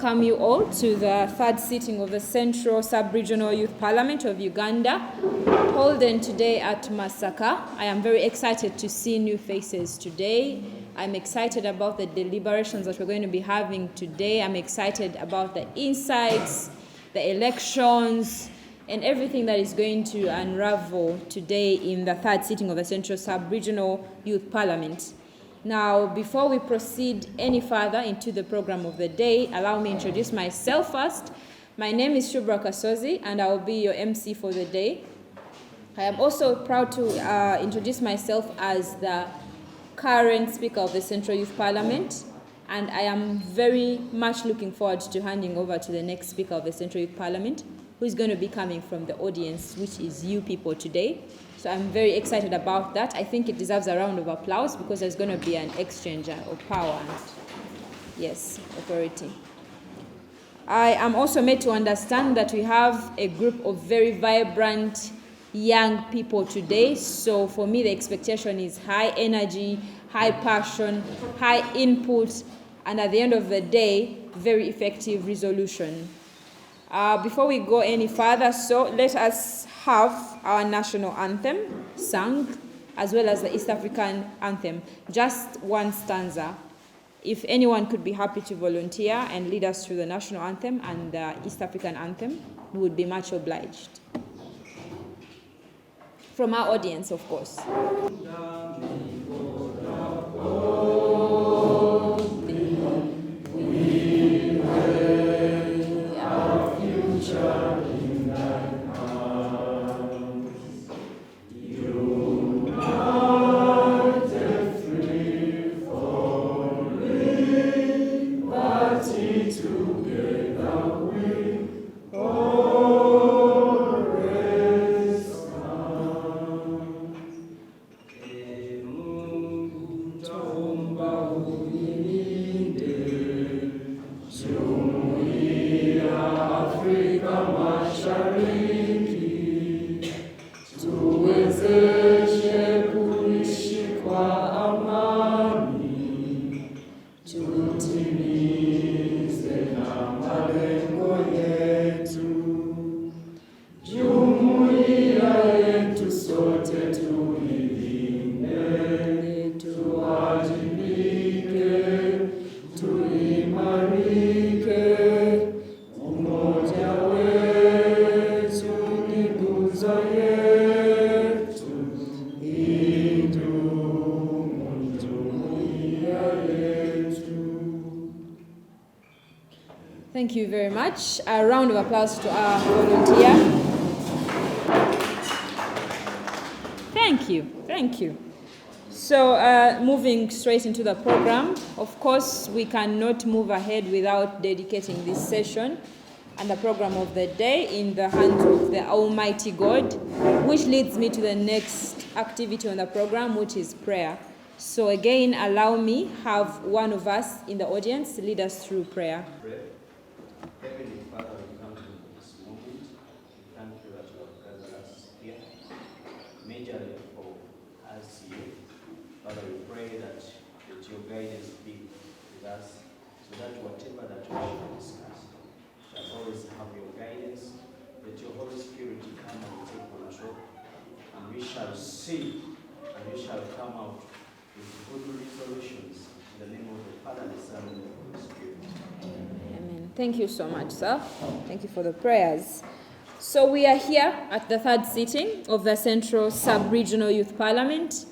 welcome you all to the third sitting of the Central Sub-Regional Youth Parliament of Uganda, holding today at Masaka. I am very excited to see new faces today. I'm excited about the deliberations that we're going to be having today. I'm excited about the insights, the elections, and everything that is going to unravel today in the third sitting of the Central Sub-Regional Youth Parliament. Now, before we proceed any further into the program of the day, allow me to introduce myself first. My name is Shubra Kasozi, and I will be your MC for the day. I am also proud to introduce myself as the current Speaker of the Central Youth Parliament, and I am very much looking forward to handing over to the next Speaker of the Central Youth Parliament, who is going to be coming from the audience, which is you people today. So I'm very excited about that. I think it deserves a round of applause because there's going to be an exchange of power and, yes, authority. I am also made to understand that we have a group of very vibrant young people today. So for me, the expectation is high energy, high passion, high input, and at the end of the day, very effective resolution. Before we go any further, so let us have our national anthem sung, as well as the East African anthem. Just one stanza. If anyone could be happy to volunteer and lead us through the national anthem and the East African anthem, we would be much obliged. From our audience, of course. Thank you very much. A round of applause to our volunteer. Thank you. So moving straight into the program, of course, we cannot move ahead without dedicating this session and the program of the day in the hands of the Almighty God, which leads me to the next activity on the program, which is prayer. So again, allow me have one of us in the audience lead us through prayer. Heavenly Father, we come to this moment. Thank you that you have gathered us here, majorly for us here. Father, we pray that your guidance be with us, so that whatever that we shall discuss shall always have your guidance, that your Holy Spirit will come and take control, and we shall see, and we shall come out with good resolutions in the name of the Father, the Son, and the Holy Spirit. Amen. Thank you so much, sir. Thank you for the prayers. So we are here at the third sitting of the Central Sub-Regional Youth Parliament.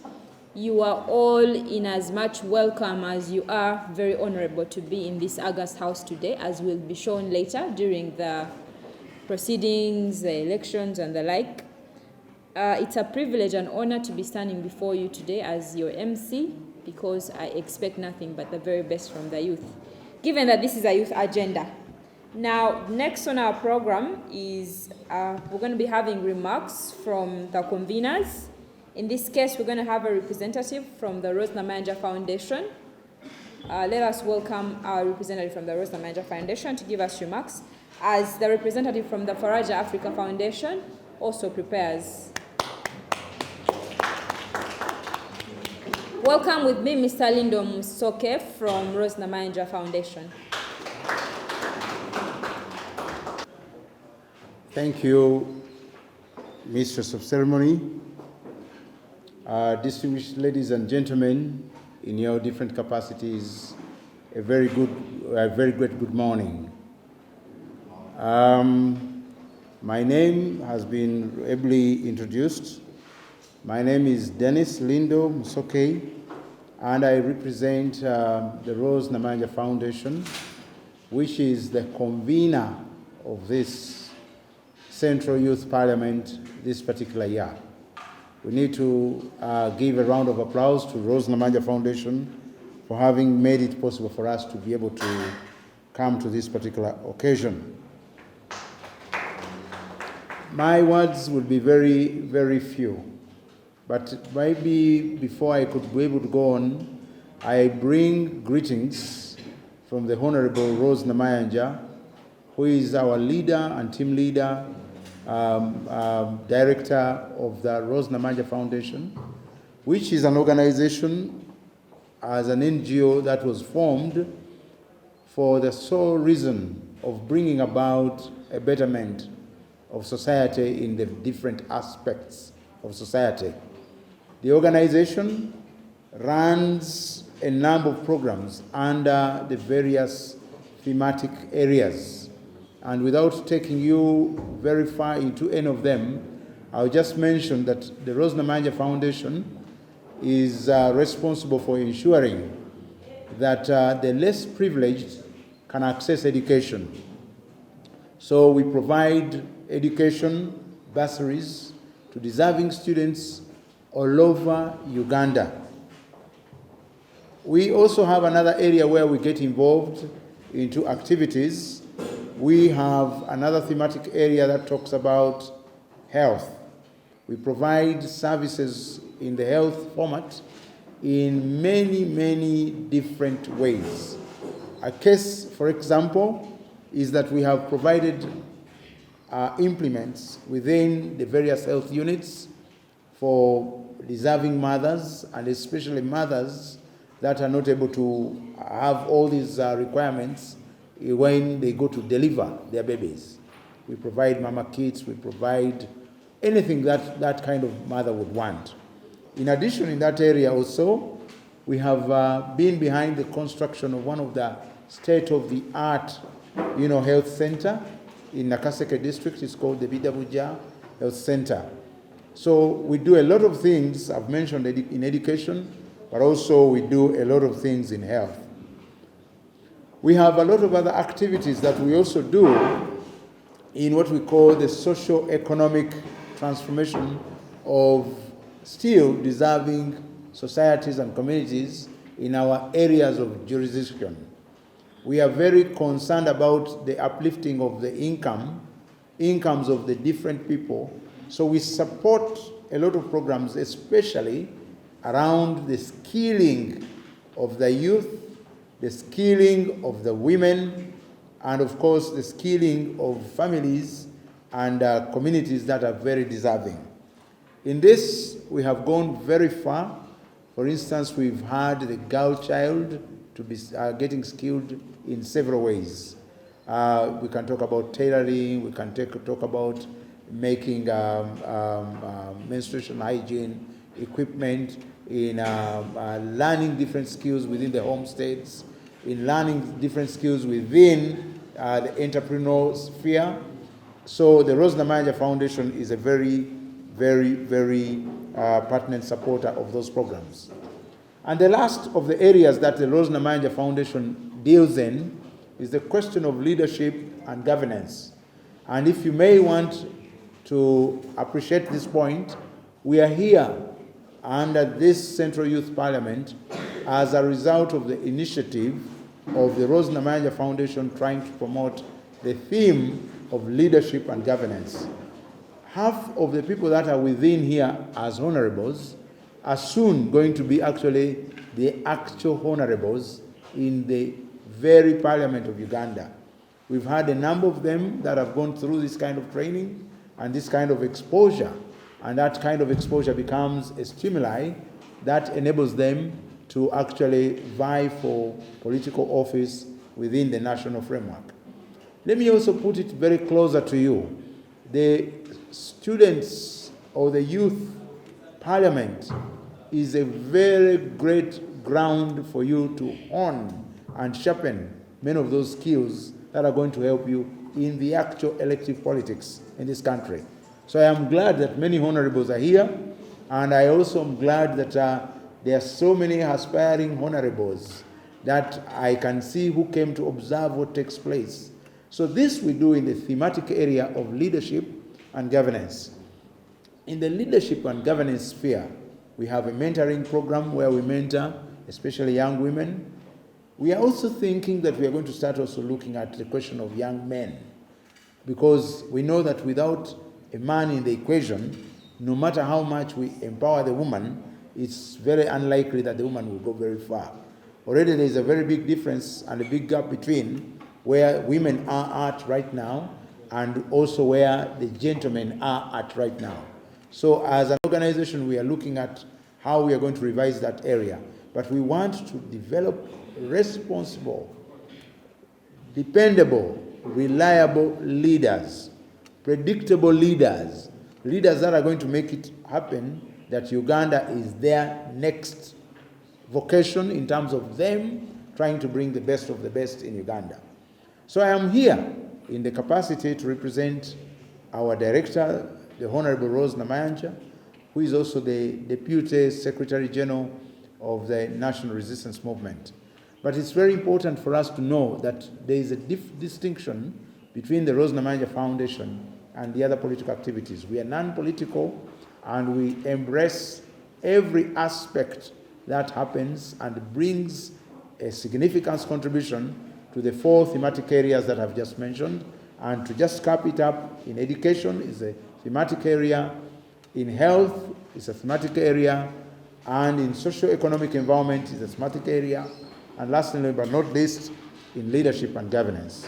You are all in as much welcome as you are very honorable to be in this August house today, as will be shown later during the proceedings, the elections, and the like. It's a privilege and honor to be standing before you today as your MC, because I expect nothing but the very best from the youth, given that this is a youth agenda. Now, next on our program is we're going to be having remarks from the conveners. In this case, we're going to have a representative from the Rose Namayanja Foundation. Let us welcome our representative from the Rose Namayanja Foundation to give us remarks, as the representative from the Faraja Africa Foundation also prepares. Welcome with me, Mr. Lindo Musoke from Rose Namayanja Foundation. Thank you, Mistress of Ceremony, distinguished ladies and gentlemen in your different capacities. A very great good morning. My name has been ably introduced. My name is Dennis Lindo Musoke, and I represent the Rose Namayanja Foundation, which is the convener of this Central Youth Parliament this particular year. We need to give a round of applause to Rose Namayanja Foundation for having made it possible for us to be able to come to this particular occasion. My words will be very few, but maybe before I could be able to go on, I bring greetings from the Honorable Rose Namayanja, who is our leader and team leader, director of the Rose Namayanja Foundation, which is an organization as an NGO that was formed for the sole reason of bringing about a betterment of society in the different aspects of society. The organization runs a number of programs under the various thematic areas. And without taking you very far into any of them, I'll just mention that the Rose Namayanja Foundation is responsible for ensuring that the less privileged can access education. So we provide education bursaries to deserving students all over Uganda. We also have another area where we get involved into activities. We have another thematic area that talks about health. We provide services in the health format in many different ways. A case, for example, is that we have provided implements within the various health units for deserving mothers, and especially mothers that are not able to have all these requirements when they go to deliver their babies. We provide mama kits, we provide anything that kind of mother would want. In addition, in that area also, we have been behind the construction of one of the state-of-the-art health center in Masaka District. It's called the Bidabuja Health Center. So we do a lot of things I've mentioned in education, but also we do a lot of things in health. We have a lot of other activities that we also do in what we call the socio-economic transformation of still deserving societies and communities in our areas of jurisdiction. We are very concerned about the uplifting of the incomes of the different people. So we support a lot of programs, especially around the skilling of the youth, the skilling of the women, and of course the skilling of families and communities that are very deserving. In this, we have gone very far. For instance, we've had the girl child to be getting skilled in several ways. We can talk about tailoring, we can talk about making menstruation hygiene equipment, in learning different skills within the homesteads, in learning different skills within the entrepreneurial sphere. So the Rose Namayanja Foundation is a very pertinent supporter of those programs. And the last of the areas that the Rose Namayanja Foundation deals in is the question of leadership and governance. And if you may want to appreciate this point, we are here under this Central Youth Parliament as a result of the initiative of the Rose Namayanja Foundation trying to promote the theme of leadership and governance. Half of the people that are within here as honorables are soon going to be actually the actual honorables in the very Parliament of Uganda. We've had a number of them that have gone through this kind of training and this kind of exposure, and that kind of exposure becomes a stimuli that enables them to actually vie for political office within the national framework. Let me also put it very closer to you. The students or the youth parliament is a very great ground for you to hone and sharpen many of those skills that are going to help you in the actual elective politics in this country. So I am glad that many honorables are here, and I also am glad that there are so many aspiring honorables that I can see who came to observe what takes place. So this we do in the thematic area of leadership and governance. In the leadership and governance sphere, we have a mentoring program where we mentor, especially young women. We are also thinking that we are going to start also looking at the question of young men, because we know that without a man in the equation, no matter how much we empower the woman, it's very unlikely that the woman will go very far. Already there is a very big difference and a big gap between where women are at right now and also where the gentlemen are at right now. So as an organization, we are looking at how we are going to revise that area. But we want to develop responsible, dependable, reliable leaders, predictable leaders, leaders that are going to make it happen that Uganda is their next vocation in terms of them trying to bring the best of the best in Uganda. So I am here in the capacity to represent our director, the Honorable Rose Namayanja, who is also the Deputy Secretary General of the National Resistance Movement. But it's very important for us to know that there is a distinction between the Rose Namayanja Foundation and the other political activities. We are non-political, and we embrace every aspect that happens and brings a significant contribution to the 4 thematic areas that I've just mentioned. And to just cap it up, in education is a thematic area, in health is a thematic area, and in socio-economic environment is a thematic area, and lastly but not least, in leadership and governance.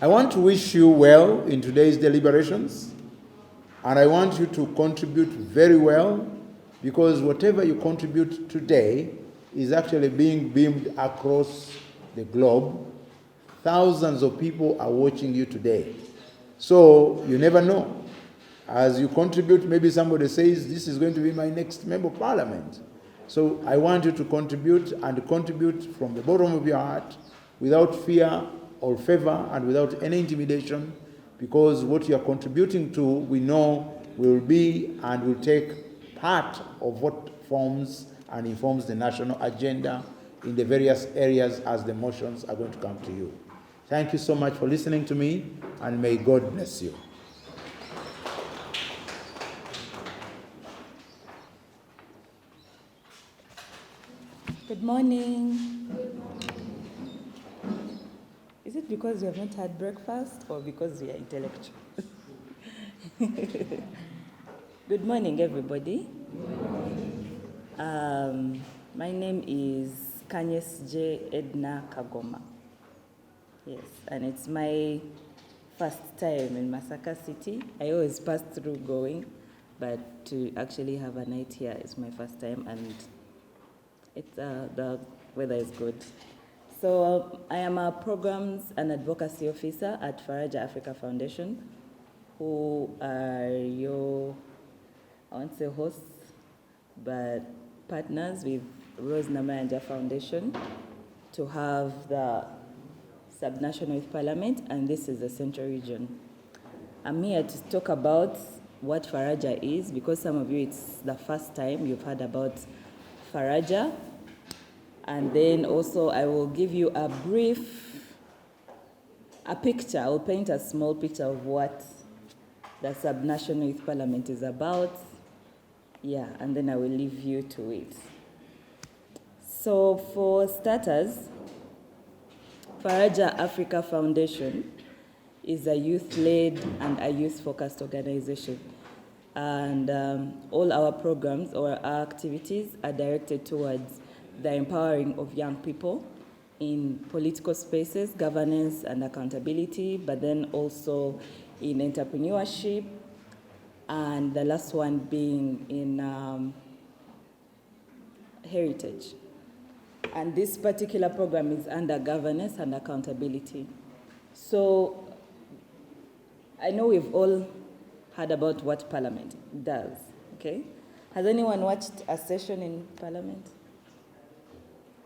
I want to wish you well in today's deliberations, and I want you to contribute very well, because whatever you contribute today is actually being beamed across the globe. Thousands of people are watching you today. So you never know. As you contribute, maybe somebody says, this is going to be my next member of parliament. So I want you to contribute, and contribute from the bottom of your heart, without fear or favor and without any intimidation, because what you are contributing to, we know will be and will take part of what forms and informs the national agenda in the various areas as the motions are going to come to you. Thank you so much for listening to me, and may God bless you. Good morning. Is it because we have not had breakfast or because we are intellectual? Good morning, everybody. My name is Kanyes J. Edna Kagoma. Yes, and it's my first time in Masaka City. I always pass through going, but to actually have a night here is my first time, and it's, the weather is good. So I am a Programs and Advocacy Officer at Faraja Africa Foundation, who are your, I won't say hosts, but partners with Rose Namayanja Foundation to have the Subnational Youth Parliament, and this is the Central Region. I'm here to talk about what Faraja is, because some of you, it's the first time you've heard about Faraja. And then also I will give you a picture. I will paint a small picture of what the Subnational Youth Parliament is about. Yeah, and then I will leave you to it. So for starters, Faraja Africa Foundation is a youth-led and a youth-focused organization. And all our programs or our activities are directed towards the empowering of young people in political spaces, governance and accountability, but then also in entrepreneurship, and the last one being in heritage. And this particular program is under governance and accountability. So I know we've all heard about what Parliament does, okay? Has anyone watched a session in Parliament?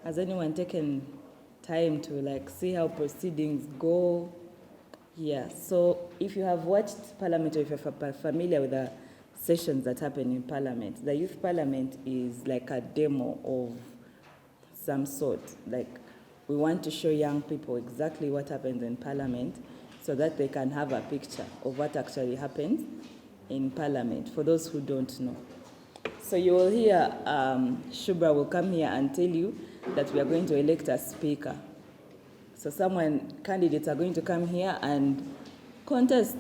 Has anyone taken time to like see how proceedings go? Yeah, so if you have watched Parliament or if you're familiar with the sessions that happen in Parliament, the Youth Parliament is like a demo of some sort. Like, we want to show young people exactly what happens in Parliament so that they can have a picture of what actually happens in Parliament, for those who don't know. So you will hear Shubra will come here and tell you that we are going to elect a speaker. So candidates are going to come here and contest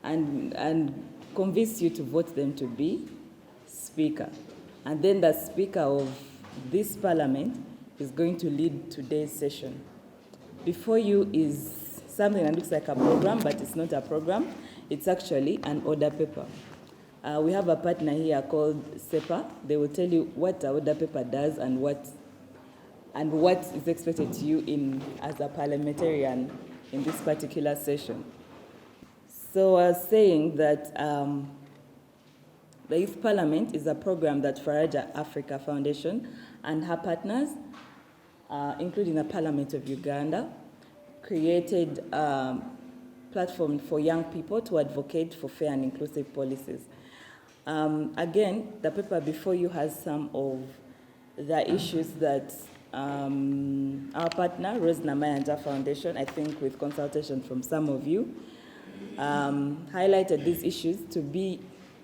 and convince you to vote them to be speaker. And then the speaker of this Parliament is going to lead today's session. Before you is something that looks like a program, but it's not a program. It's actually an order paper. We have a partner here called SEPA. They will tell you what the order paper does and what is expected to you as a parliamentarian in this particular session. So I was saying that the Youth Parliament is a program that Faraja Africa Foundation and her partners, including the Parliament of Uganda, created a platform for young people to advocate for fair and inclusive policies. Again, the paper before you has some of the issues that our partner, Rose Namayanja Foundation, I think with consultation from some of you, highlighted these issues to be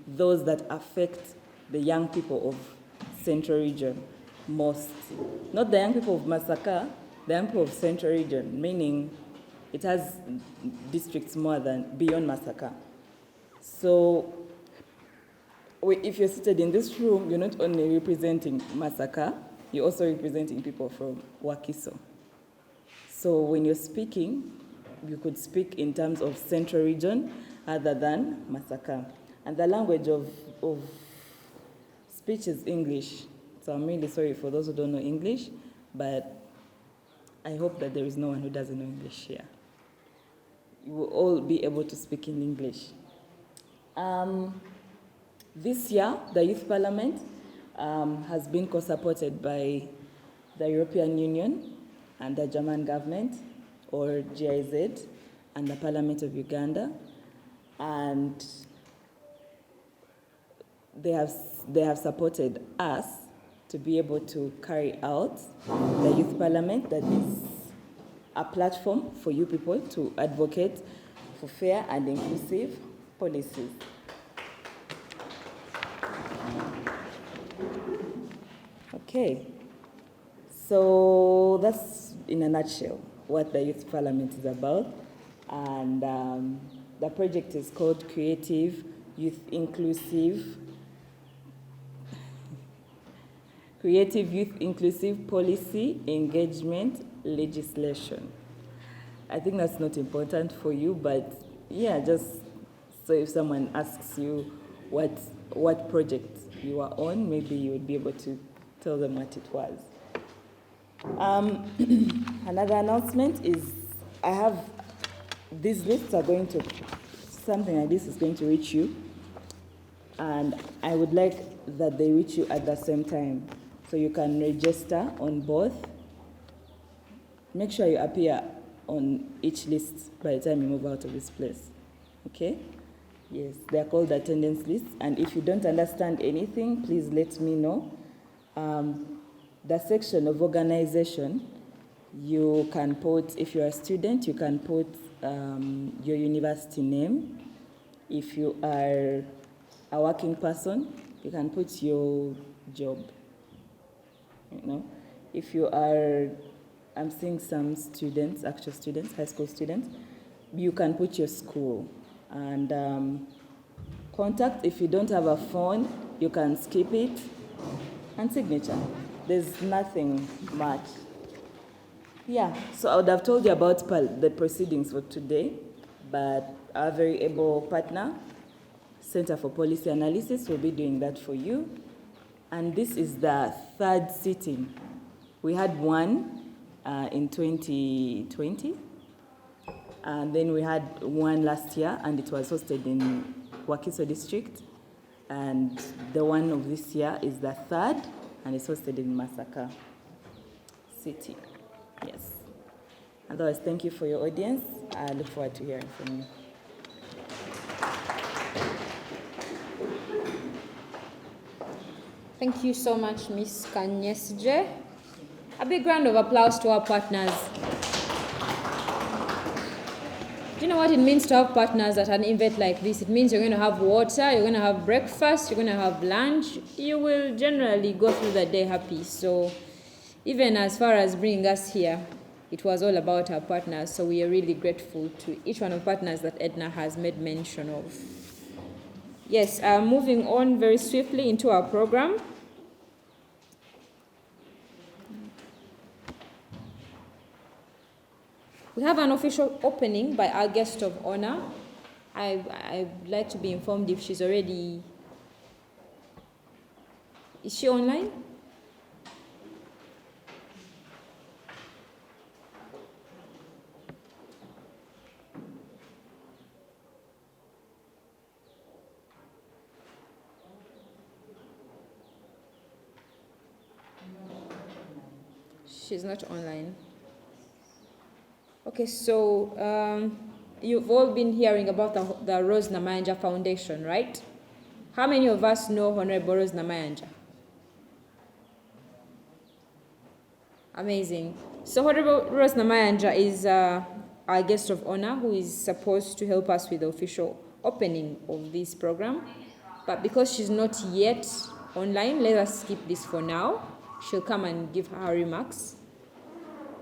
those that affect the young people of Central Region most. Not the young people of Masaka, the young people of Central Region, meaning it has districts more than beyond Masaka. So if you're seated in this room, you're not only representing Masaka, you're also representing people from Wakiso. So when you're speaking, you could speak in terms of Central Region other than Masaka. And the language of speech is English. So I'm really sorry for those who don't know English, but I hope that there is no one who doesn't know English here. You will all be able to speak in English. This year, the Youth Parliament has been co-supported by the European Union and the German government, or GIZ, and the Parliament of Uganda. And they have supported us to be able to carry out the Youth Parliament, that is a platform for you people to advocate for fair and inclusive policies. Okay, so that's in a nutshell what the Youth Parliament is about. And the project is called Creative Youth Inclusive Policy Engagement Legislation. I think that's not important for you, but yeah, just so if someone asks you what project you are on, maybe you would be able to tell them what it was. Another announcement is these lists are going to, something like this is going to reach you, and I would like that they reach you at the same time. So you can register on both. Make sure you appear on each list by the time you move out of this place. Okay? Yes, they're called attendance lists, and if you don't understand anything, please let me know. The section of organization, you can put, if you're a student, you can put your university name. If you are a working person, you can put your job. You know, if you are, I'm seeing some students, actual students, high school students, you can put your school. And contact, if you don't have a phone, you can skip it. And signature. There's nothing much. Yeah, so I would have told you about the proceedings for today, but our very able partner, Center for Policy Analysis, will be doing that for you. And this is the third sitting. We had one in 2020, And then we had one last year, and it was hosted in Wakiso District. And the one of this year is the third, and it's hosted in Masaka City. Yes. Otherwise, thank you for your audience. I look forward to hearing from you. Thank you so much, Ms. Kanyesje. A big round of applause to our partners. Do you know what it means to have partners at an event like this? It means you're going to have water, you're going to have breakfast, you're going to have lunch. You will generally go through the day happy. So even as far as bringing us here, it was all about our partners. So we are really grateful to each one of the partners that Edna has made mention of. Yes, moving on very swiftly into our program. We have an official opening by our guest of honor. I'd like to be informed if she's already... Is she online? She's not online. Okay, so you've all been hearing about the Rose Namayanja Foundation, right? How many of us know Honorable Rose Namayanja? Amazing. So Honorable Rose Namayanja is our guest of honor who is supposed to help us with the official opening of this program. But because she's not yet online, let us skip this for now. She'll come and give her remarks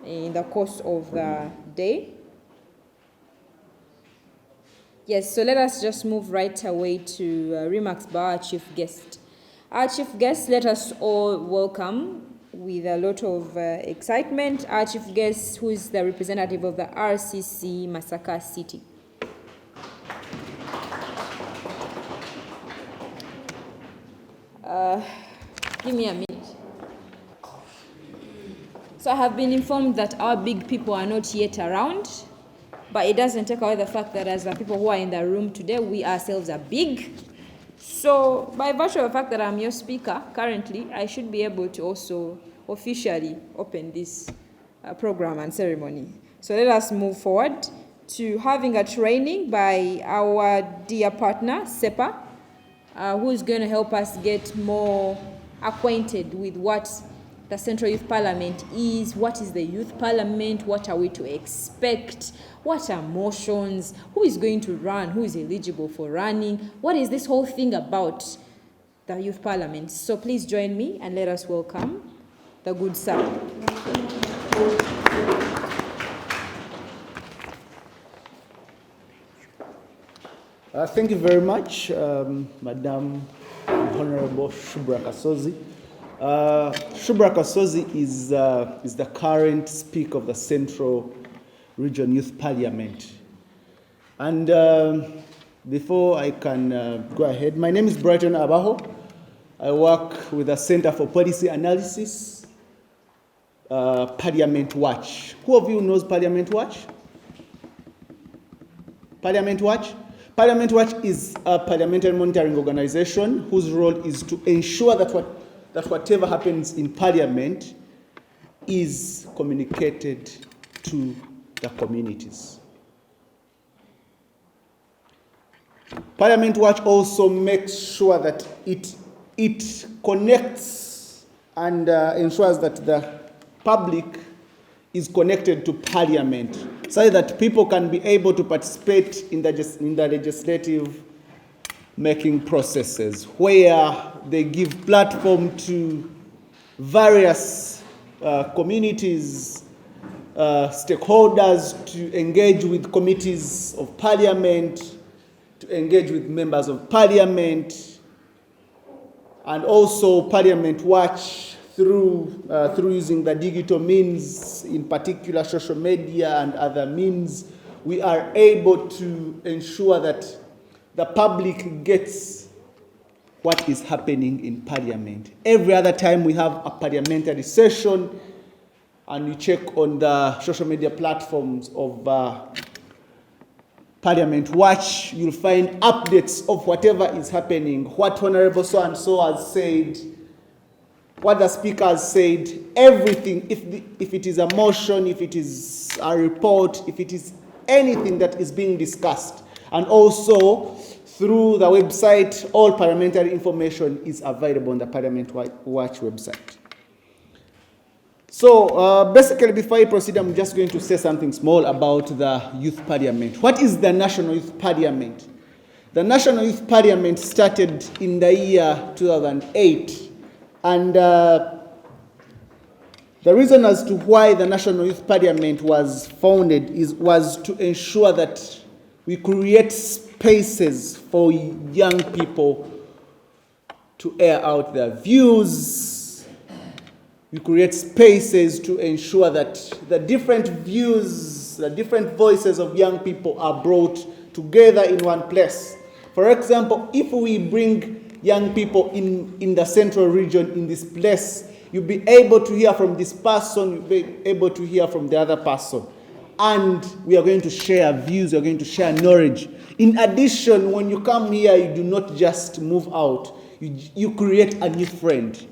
in the course of the day. Yes, so let us just move right away to remarks by our chief guest. Our chief guest, let us all welcome with a lot of excitement, our chief guest, who is the representative of the RCC Masaka City. Give me a minute. So I have been informed that our big people are not yet around, but it doesn't take away the fact that as the people who are in the room today, we ourselves are big. So by virtue of the fact that I'm your speaker currently, I should be able to also officially open this program and ceremony. So let us move forward to having a training by our dear partner, SEPA, who is going to help us get more acquainted with what the Central Youth Parliament is, what is the Youth Parliament, what are we to expect, what are motions, who is going to run, who is eligible for running, what is this whole thing about the Youth Parliament. So please join me and let us welcome the good sir. Thank you very much, Madam Honorable Shubra Kasozi. Shubra Kasozi is the current Speaker of the Central Region Youth Parliament. And before I can go ahead, my name is Brighton Abaho. I work with the Center for Policy Analysis, Parliament Watch. Who of you knows Parliament Watch? Parliament Watch? Parliament Watch is a parliamentary monitoring organization whose role is to ensure that whatever happens in Parliament is communicated to the communities. Parliament Watch also makes sure that it connects and ensures that the public is connected to Parliament, so that people can be able to participate in the legislative making processes, where they give platform to various communities, stakeholders to engage with committees of Parliament, to engage with members of Parliament, and also Parliament Watch through using the digital means, in particular social media and other means. We are able to ensure that the public gets what is happening in Parliament. Every other time we have a parliamentary session and you check on the social media platforms of Parliament Watch, you'll find updates of whatever is happening, what Honorable so-and-so has said, what the Speaker has said, everything, if it is a motion, if it is a report, if it is anything that is being discussed. And also, through the website, all parliamentary information is available on the Parliament Watch website. So basically, before I proceed, I'm just going to say something small about the Youth Parliament. What is the National Youth Parliament? The National Youth Parliament started in the year 2008. And the reason as to why the National Youth Parliament was founded was to ensure that we create spaces for young people to air out their views. We create spaces to ensure that the different views, the different voices of young people are brought together in one place. For example, if we bring young people in the central region in this place, you'll be able to hear from this person, you'll be able to hear from the other person. And we are going to share views, we are going to share knowledge. In addition, when you come here, you do not just move out. You create a new friend.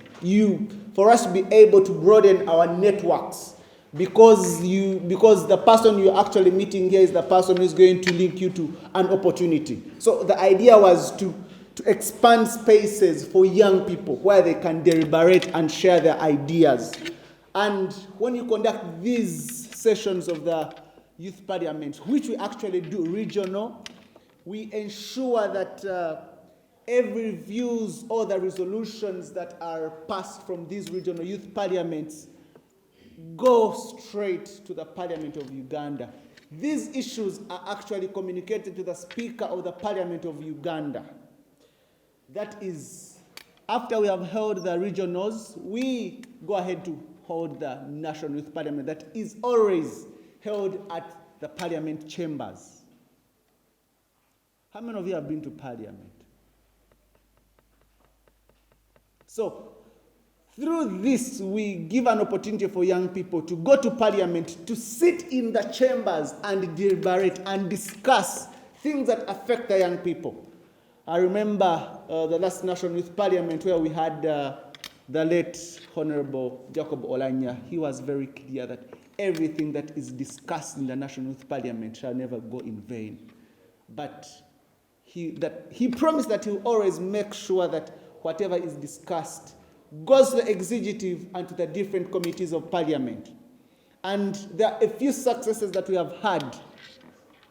For us to be able to broaden our networks, because the person you're actually meeting here is the person who is going to link you to an opportunity. So the idea was to expand spaces for young people where they can deliberate and share their ideas. And when you conduct these sessions of the Youth Parliament, which we actually do regional, we ensure that every views or the resolutions that are passed from these regional youth parliaments go straight to the Parliament of Uganda. These issues are actually communicated to the Speaker of the Parliament of Uganda. That is, after we have held the regionals, we go ahead to hold the National Youth Parliament that is always held at the Parliament chambers. How many of you have been to Parliament? So, through this, we give an opportunity for young people to go to Parliament, to sit in the chambers and deliberate and discuss things that affect the young people. I remember the last National Youth Parliament where we had the late Honorable Jacob Olanya. He was very clear that everything that is discussed in the National Youth Parliament shall never go in vain. But he promised that he will always make sure that whatever is discussed goes to the executive and to the different committees of Parliament. And there are a few successes that we have had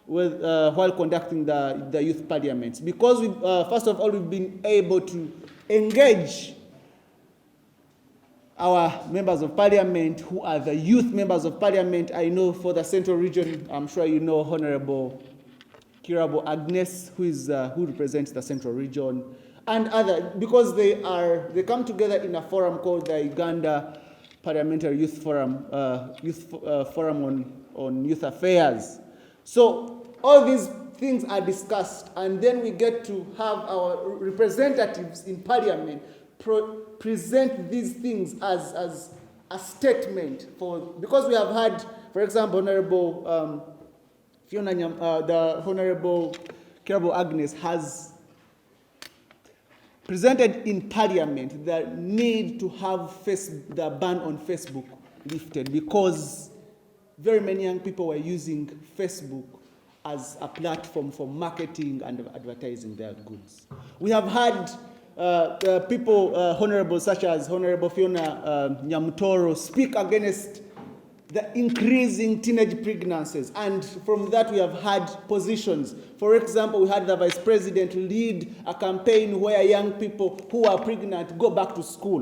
while conducting the youth parliaments. Because, first of all, we've been able to engage our members of Parliament who are the youth members of Parliament. I know for the Central Region, I'm sure you know Honorable Kirabo Agnes, who represents the Central Region, and other, because they come together in a forum called the Uganda Parliamentary Youth Forum, Forum on Youth Affairs. So all these things are discussed, and then we get to have our representatives in Parliament present these things as a statement because we have had, for example, Honorable the Honorable Kirabo Agnes has presented in Parliament the need to have the ban on Facebook lifted, because very many young people were using Facebook as a platform for marketing and advertising their goods. We have had people, honorable, such as Honorable Fiona Nyamutoro, speak against the increasing teenage pregnancies. And from that, we have had positions. For example, we had the Vice President lead a campaign where young people who are pregnant go back to school.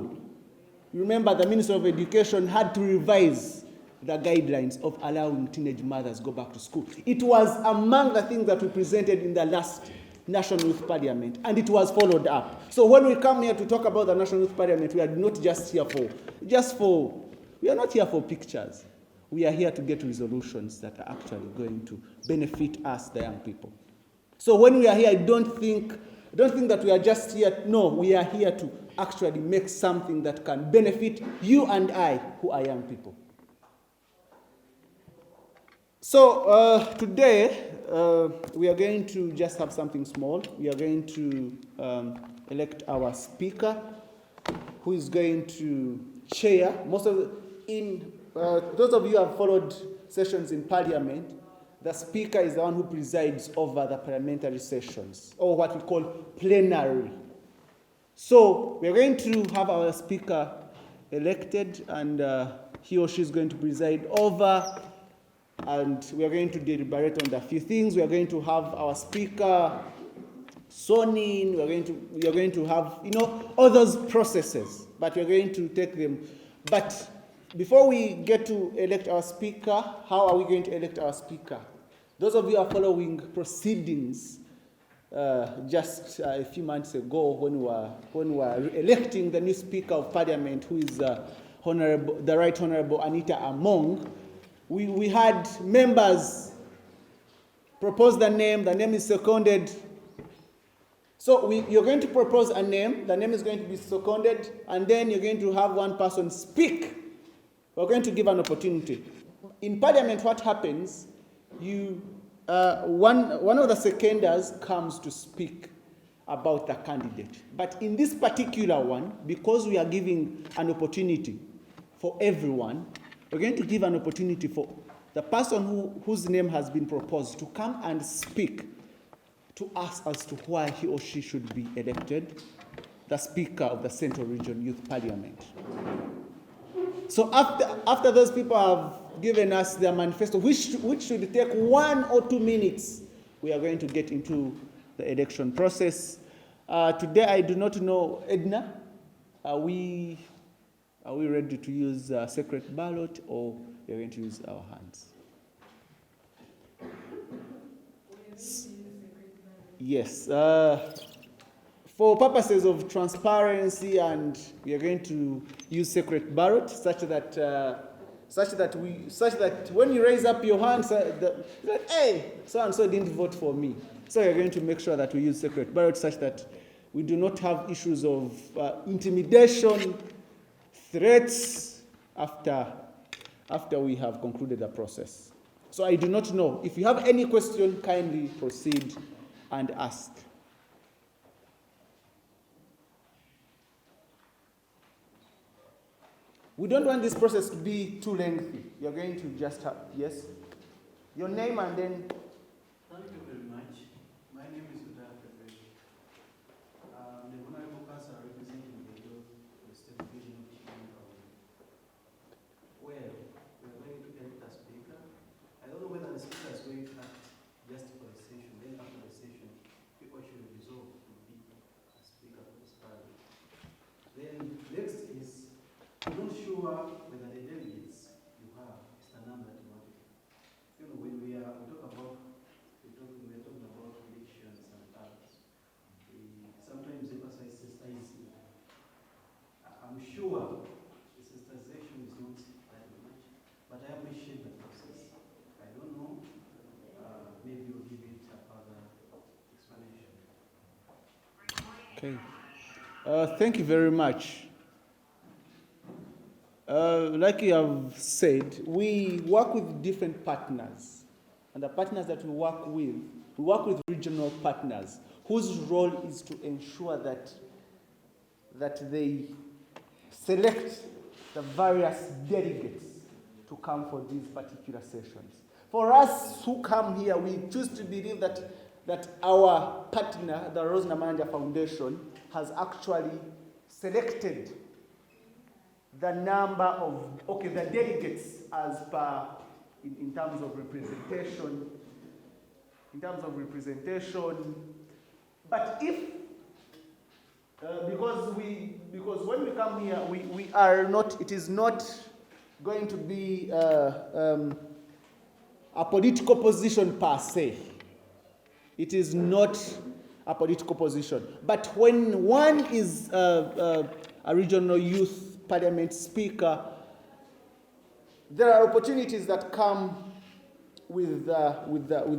You remember the Minister of Education had to revise the guidelines of allowing teenage mothers go back to school. It was among the things that we presented in the last National Youth Parliament, and it was followed up. So when we come here to talk about the National Youth Parliament, we are not just here we are not here for pictures. We are here to get resolutions that are actually going to benefit us, the young people. So when we are here, don't think that we are just here. No, we are here to actually make something that can benefit you and I, who are young people. So today, we are going to just have something small. We are going to elect our speaker, who is going to chair. Those of you who have followed sessions in Parliament, the speaker is the one who presides over the parliamentary sessions, or what we call plenary. So we are going to have our speaker elected, and he or she is going to preside over, and we are going to deliberate on a few things. We are going to have our speaker sworn in. We are going to have, all those processes, but we are going to take them. But before we get to elect our speaker, how are we going to elect our speaker? Those of you who are following proceedings, just a few months ago, when we were electing the new Speaker of Parliament, who is the Right Honourable Anita Among, we had members propose the name is seconded. So you're going to propose a name, the name is going to be seconded, and then you're going to have one person speak. We're going to give an opportunity. In Parliament, what happens, one of the seconders comes to speak about the candidate. But in this particular one, because we are giving an opportunity for everyone, we're going to give an opportunity for the person whose name has been proposed to come and speak to us as to why he or she should be elected the Speaker of the Central Region Youth Parliament. So after those people have given us their manifesto, which should take 1 or 2 minutes, we are going to get into the election process. Today, I do not know, Edna, are we ready to use a secret ballot, or we are going to use our hands? Yes. For purposes of transparency, and we are going to use secret ballot such that when you raise up your hand, hey, so and so didn't vote for me. So we are going to make sure that we use secret ballot such that we do not have issues of intimidation, threats after we have concluded the process. So I do not know. If you have any question, kindly proceed and ask. We don't want this process to be too lengthy. You're going to just have, yes? Your name and then... Thank you very much. My name is Rose Namayanja. The Honorable Council representing the Youth State Division of Uganda. Well, we are going to elect a speaker. I don't know whether the speaker is going to act just for the session. Then after the session, people should resolve to be a speaker for this parliament. Then next is, I'm not sure whether the delegates you have is the number that you want. When we talking about elections and others, we sometimes emphasize sensitizing. I'm sure the sensitization is not that much, but I appreciate the process. I don't know, maybe you'll give it a further explanation. Okay. Thank you very much. Like you have said, we work with different partners. And the partners that we work with regional partners whose role is to ensure that they select the various delegates to come for these particular sessions. For us who come here, we choose to believe that our partner, the Rose Namayanja Foundation, has actually selected the number of, the delegates as per, in terms of representation, but if, because when we come here, we are not, it is not going to be a political position per se. It is not a political position. But when one is a regional youth Parliament Speaker, there are opportunities that come with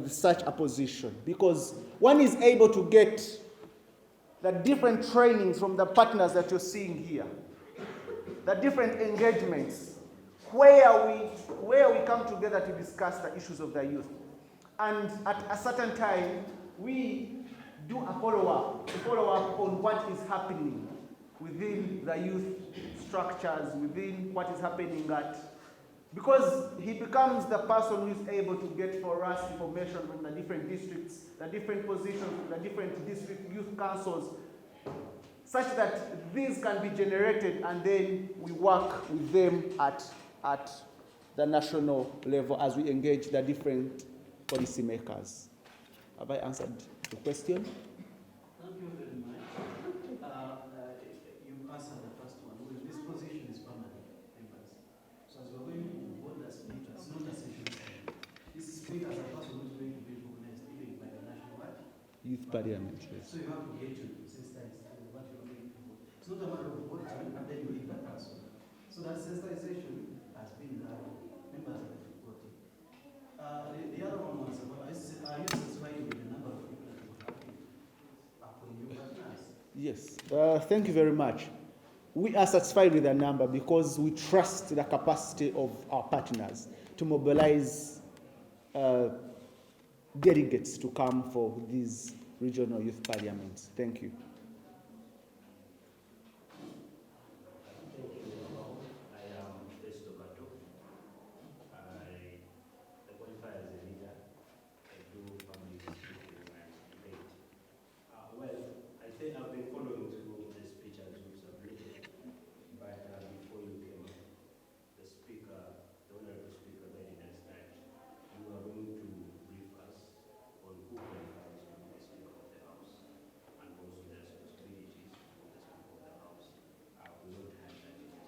such a position, because one is able to get the different trainings from the partners that you're seeing here, the different engagements, where we come together to discuss the issues of the youth. and at a certain time, we do a follow-up on what is happening within the youth structures, within what is happening at, because he becomes the person who is able to get for us information from the different districts, the different positions, the different district youth councils, such that these can be generated and then we work with them at the national level as we engage the different policymakers. Have I answered the question? Thank you very much. You answered the first one. Well, this position is permanent, members. So as we're going to vote the speaker, it's not a session. This speaker is a person who's going to be recognized even by the national Youth Parliament, yes. So you have to get to sensitize what you're going to vote. It's not a matter of voting and then you leave the person. So that sensitization has been done. Members have voted. The other one was about, are you satisfied with the number of people that you have upon your partners? Yes, thank you very much. We are satisfied with the number because we trust the capacity of our partners to mobilize delegates to come for these regional youth parliaments. Thank you.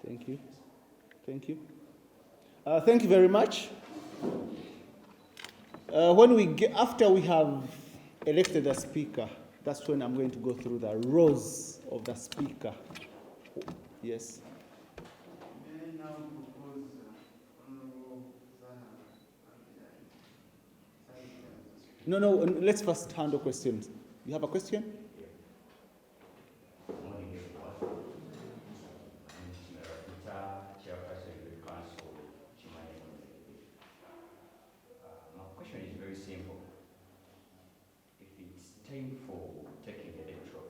Thank you. Thank you. Thank you very much. After we have elected a speaker, that's when I'm going to go through the roles of the speaker. Yes. May I now propose Honorable Zana. No, let's first handle questions. You have a question? Time for taking electoral,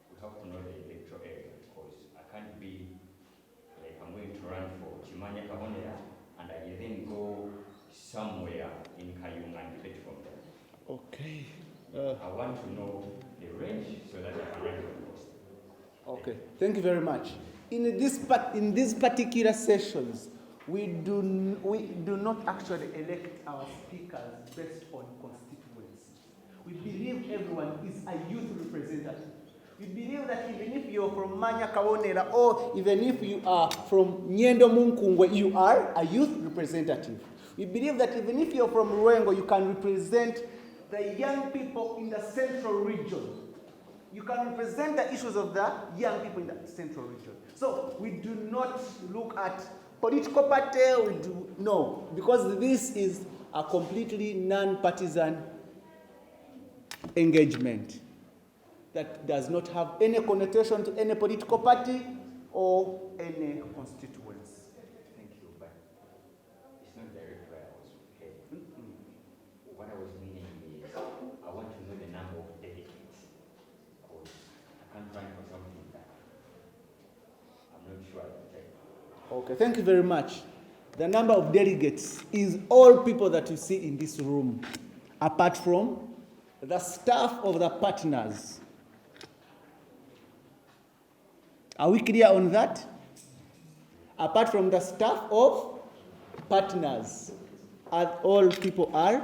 we have to know the electoral area, because I can't be like I'm going to run for Chimanya Kahonera and I then go somewhere in Kayunga and debate from there. Okay. I want to know the range so that I can run for post. Okay. Thank you very much. In these particular sessions, we do not actually elect our speakers based on constituency. We believe everyone is a youth representative. We believe that even if you're from Manya Kawonera or even if you are from Nyendo Munkungwe, you are a youth representative. We believe that even if you're from Ruengo, you can represent the young people in the central region. You can represent the issues of the young people in the central region. So we do not look at political party, no, because this is a completely non-partisan engagement that does not have any connotation to any political party or any constituency. Thank you, but it's not direct where I was heading. What I was meaning is I want to know the number of delegates, because I can't run for something that I'm not sure at the time. Okay, thank you very much. The number of delegates is all people that you see in this room, apart from the staff of the partners. Are we clear on that? Apart from the staff of partners, all people are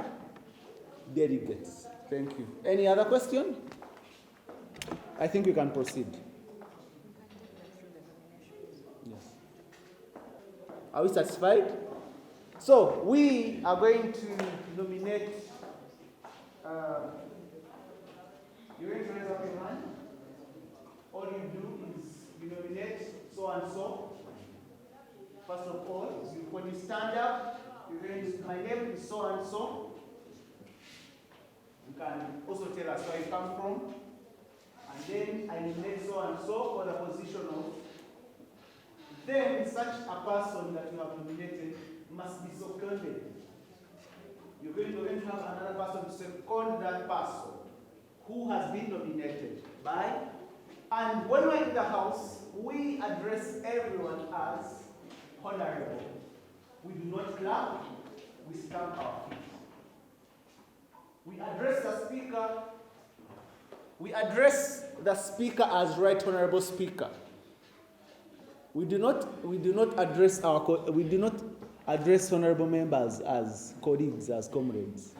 delegates. Thank you. Any other question? I think we can proceed. Yes. Are we satisfied? So we are going to nominate. You're going to raise up your hand. All you do is you nominate so and so. First of all, when you stand up, you're going to, my name is so and so. You can also tell us where you come from. And then I nominate so and so for the position of. Then such a person that you have nominated must be seconded. you're going to have another person to second that person who has been nominated by. And when we're in the House, we address everyone as honorable. We do not clap, we stamp our feet. We address the speaker as Right Honorable Speaker. We do not address honorable members as colleagues, as comrades.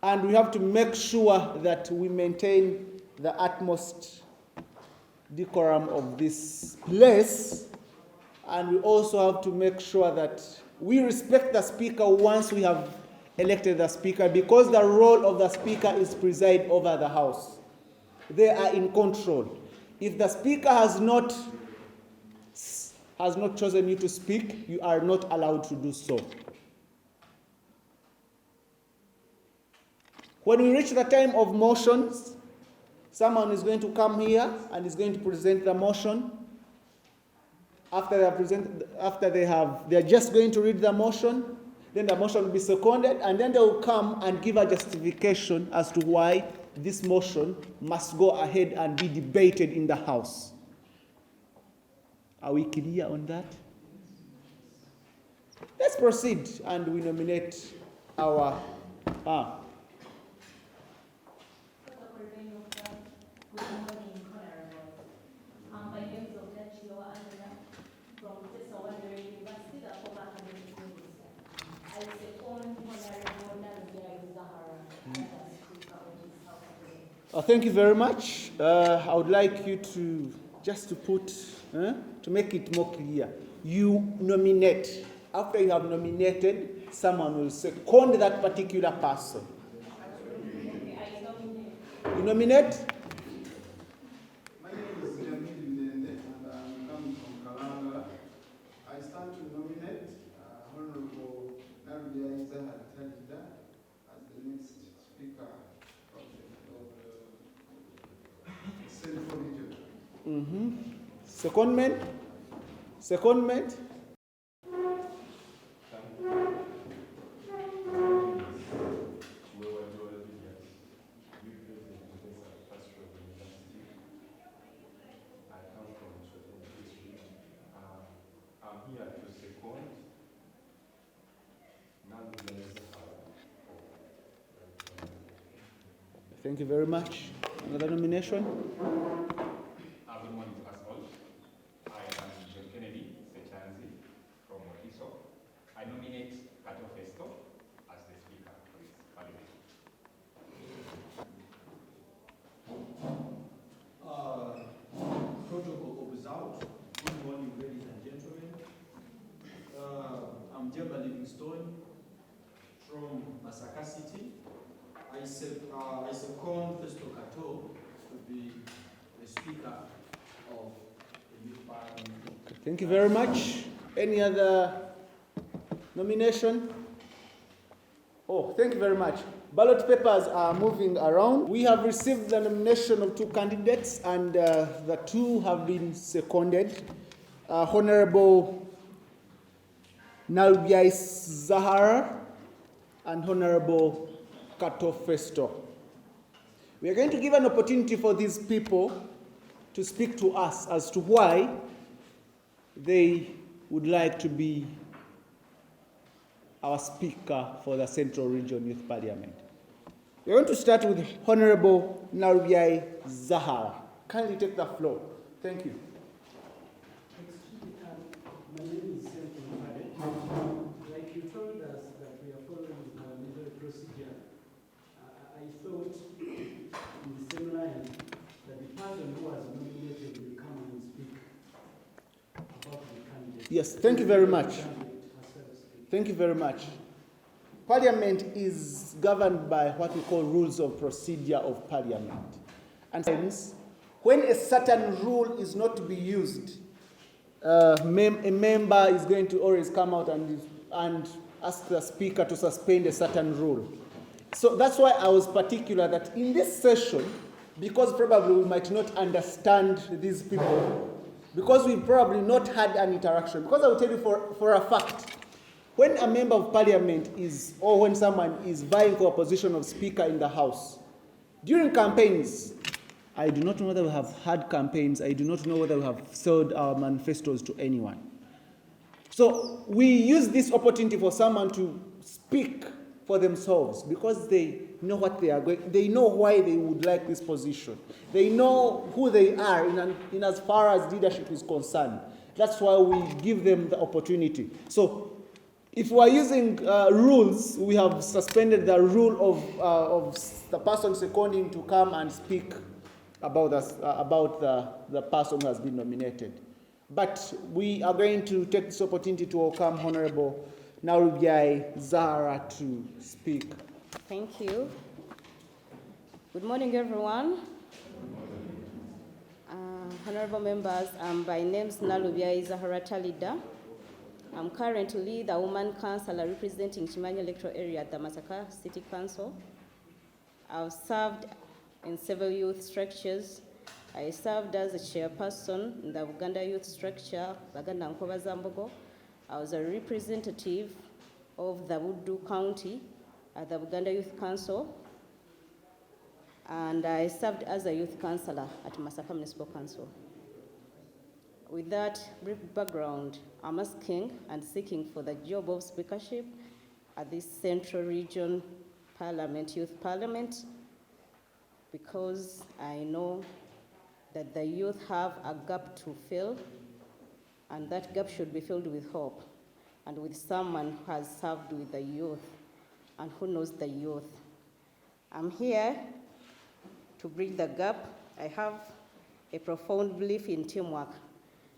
And we have to make sure that we maintain the utmost decorum of this place. And we also have to make sure that we respect the speaker once we have elected the speaker, because the role of the speaker is to preside over the House. They are in control. If the speaker has not chosen you to speak, you are not allowed to do so. When we reach the time of motions, someone is going to come here and is going to present the motion. After they are just going to read the motion, then the motion will be seconded, and then they will come and give a justification as to why this motion must go ahead and be debated in the House. Are we clear on that? Let's proceed, and we nominate our... Good morning, Honorables. My name is from University, the former academic minister. I second Honorable Namayanja Zahara as Speaker of this House today. Thank you very much. I would like you to to make it more clear. You nominate. After you have nominated, someone will second that particular person. You nominate? My name is Jamil Ndende, and I'm coming from Kalanga. I stand to nominate Honorable Namayanja Zahara as the next Speaker of the Central Region. Secondment? Secondment? Thank you very much. Another nomination? Good morning to us all. I am John Kennedy Sechanzi from Mokiso. I nominate Kato Festo as the Speaker of this Parliament. Protocol observed. Good morning, ladies and gentlemen. I'm Jeba Livingstone from Masaka City. I second Festo Kato to be the Speaker of the Youth Parliament. Thank you very much. Any other nomination? Oh, thank you very much. Ballot papers are moving around. We have received the nomination of two candidates, and the two have been seconded. Honorable Namayanja Zahara and Honorable Kato Festo. We are going to give an opportunity for these people to speak to us as to why they would like to be our Speaker for the Central Region Youth Parliament. We're going to start with Honorable Namayanja Zahara. Kindly take the floor. Thank you. My name is like you told us that we are following the legal procedure. I thought in the same line that the person who was nominated will come and speak about the candidate. Yes, thank you very much. Thank you very much. Parliament is governed by what we call rules of procedure of Parliament. And sometimes, when a certain rule is not to be used, a member is going to always come out and ask the Speaker to suspend a certain rule. So that's why I was particular that in this session, because probably we might not understand these people, because we probably not had an interaction, because I will tell you for a fact, when a member of parliament is, or when someone is vying for a position of speaker in the House, during campaigns, I do not know whether we have had campaigns, I do not know whether we have sold our manifestos to anyone. So we use this opportunity for someone to speak for themselves because they know what they are going, they know why they would like this position. They know who they are in as far as leadership is concerned. That's why we give them the opportunity. So if we are using rules, we have suspended the rule of the person seconding to come and speak about the person who has been nominated. But we are going to take this opportunity to welcome Honorable Narubyai Zahara to speak. Thank you. Good morning, everyone. Honorable members, by name is Narubyai Zahara Talida. I'm currently the woman councillor representing Chimanya electoral area at the Masaka City Council. I've served in several youth structures. I served as a chairperson in the Uganda youth structure, Baganda Nkoba Zambogo. I was a representative of the Buddu County at the Uganda Youth Council. And I served as a youth councillor at Masaka Municipal Council. With that brief background, I'm asking and seeking for the job of speakership at this Central Region Parliament, Youth Parliament, because I know that the youth have a gap to fill, and that gap should be filled with hope, and with someone who has served with the youth and who knows the youth. I'm here to bridge the gap. I have a profound belief in teamwork,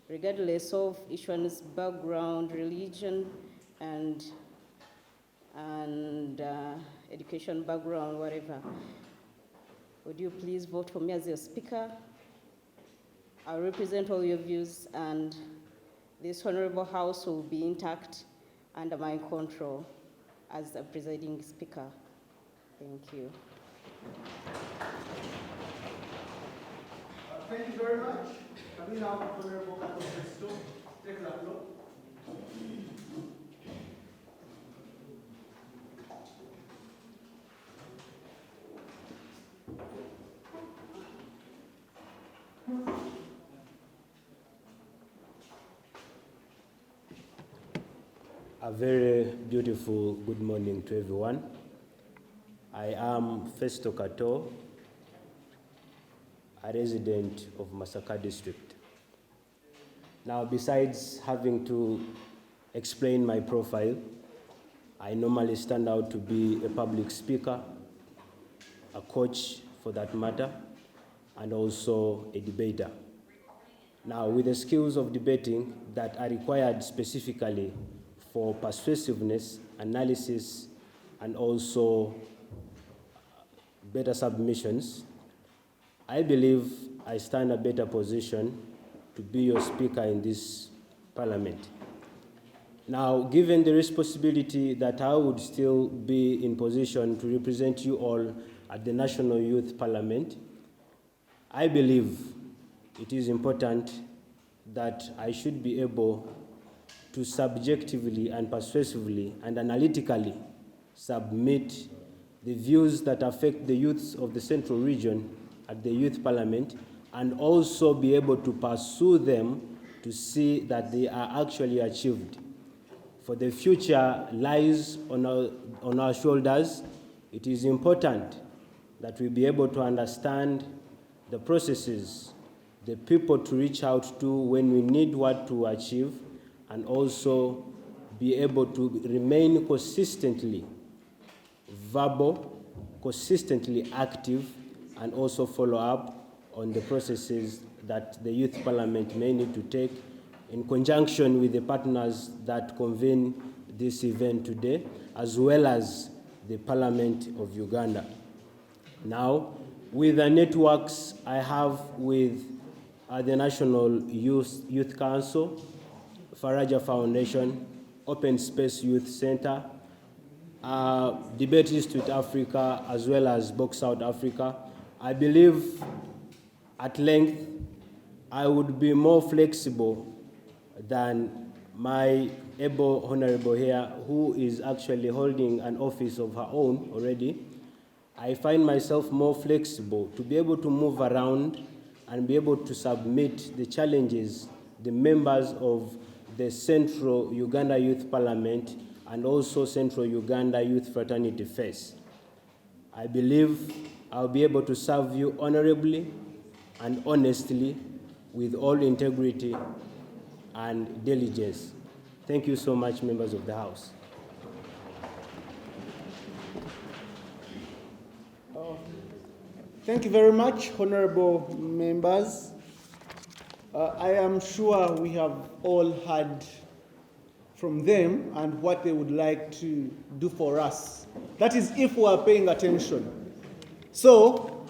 regardless of each one's background, religion, and education background, whatever. Would you please vote for me as your speaker? I'll represent all your views, and this honorable house will be intact under my control as a presiding speaker. Thank you. Thank you very much. Can we now have Honorable Kato take the floor? A very beautiful good morning to everyone. I am Festo Kato, a resident of Masaka District. Now, besides having to explain my profile, I normally stand out to be a public speaker, a coach for that matter, and also a debater. Now, with the skills of debating that are required specifically for persuasiveness, analysis, and also better submissions, I believe I stand a better position to be your speaker in this parliament. Now, given the responsibility that I would still be in position to represent you all at the National Youth Parliament, I believe it is important that I should be able to subjectively and persuasively and analytically submit the views that affect the youths of the Central Region at the Youth Parliament, and also be able to pursue them to see that they are actually achieved. For the future lies on our shoulders. It is important that we be able to understand the processes, the people to reach out to when we need what to achieve, and also be able to remain consistently verbal, consistently active, and also follow up on the processes that the Youth Parliament may need to take in conjunction with the partners that convene this event today, as well as the Parliament of Uganda. Now, with the networks I have with the National Youth Council, Faraja Foundation, Open Space Youth Center, Debate Institute Africa, as well as Box South Africa, I believe at length I would be more flexible than my able honorable here, who is actually holding an office of her own already, I find myself more flexible to be able to move around and be able to submit the challenges the members of the Central Uganda Youth Parliament and also Central Uganda Youth Fraternity face. I believe I'll be able to serve you honorably and honestly with all integrity and diligence. Thank you so much, members of the House. Thank you very much, honorable members. I am sure we have all heard from them and what they would like to do for us. That is if we are paying attention. So,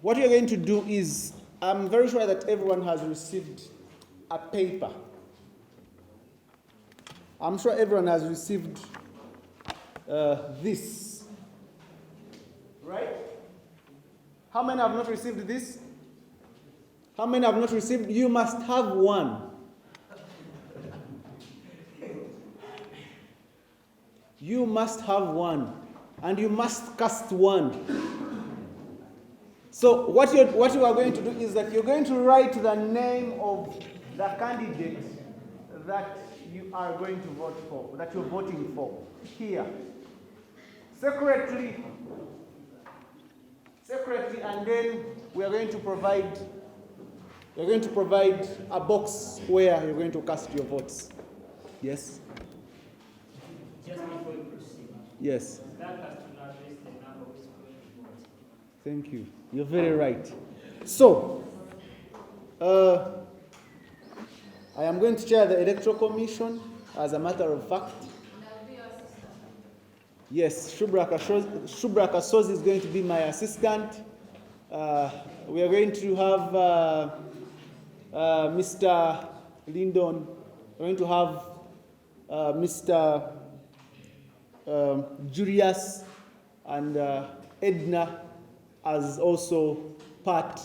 what we are going to do is, I'm very sure that everyone has received a paper. I'm sure everyone has received this, right? How many have not received this? How many have not received? You must have one. You must have one, and you must cast one. So what you are going to do is that you're going to write the name of the candidate that you are going to vote for, that you're voting for, here. Separately, and then we are going to provide a box where you're going to cast your votes. Yes? Just before you proceed. Yes. That has to not list the number of people to vote. Thank you. You're very right. So, I am going to chair the Electoral Commission as a matter of fact. Yes, Shubraka Sozi is going to be my assistant. We are going to have Mr. Lyndon. We're going to have Mr. Julius and Edna as also part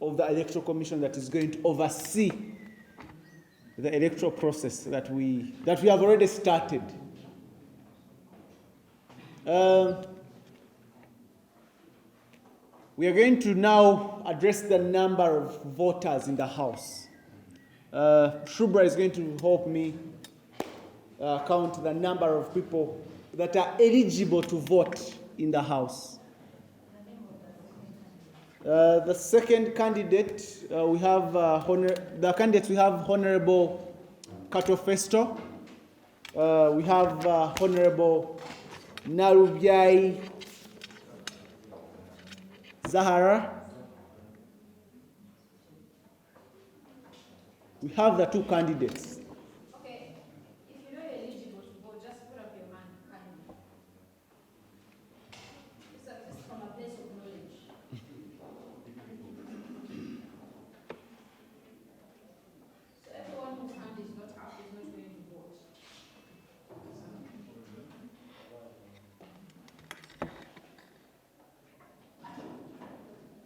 of the Electoral Commission that is going to oversee the electoral process that we have already started. We are going to now address the number of voters in the House. Shubra is going to help me count the number of people that are eligible to vote in the House. The second candidate, we have Honorable Kato Festo. We have Honorable Narubyai Zahara. We have the two candidates. Okay, if you're not eligible to vote, just put up your hand kindly. So just from a place of knowledge. So everyone whose hand is not up is not going to vote.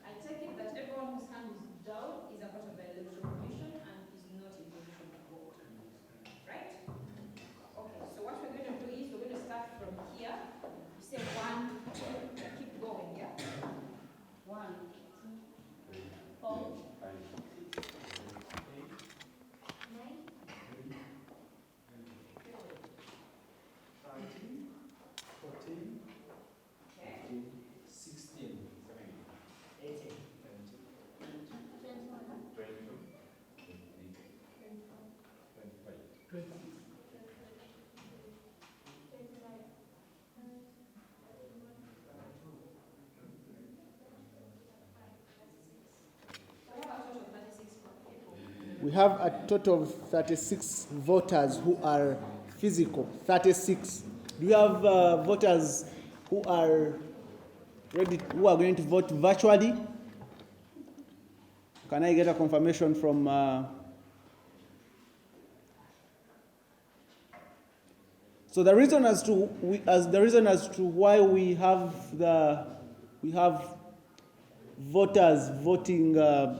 I take it that everyone whose hand is down is a part of the Electoral Commission and is not able to vote. Right? Okay, so what we're going to do is we're going to start from here. You say 1, 2, keep going, yeah? 1, 2, 4, 5, 6, 7, 8, 9, 13, 14, okay. 16, 18, 20. We have a total of 36 voters who are physical. 36. Do you have voters who are ready, who are going to vote virtually? Can I get a confirmation from? So the reason as to why we have voters voting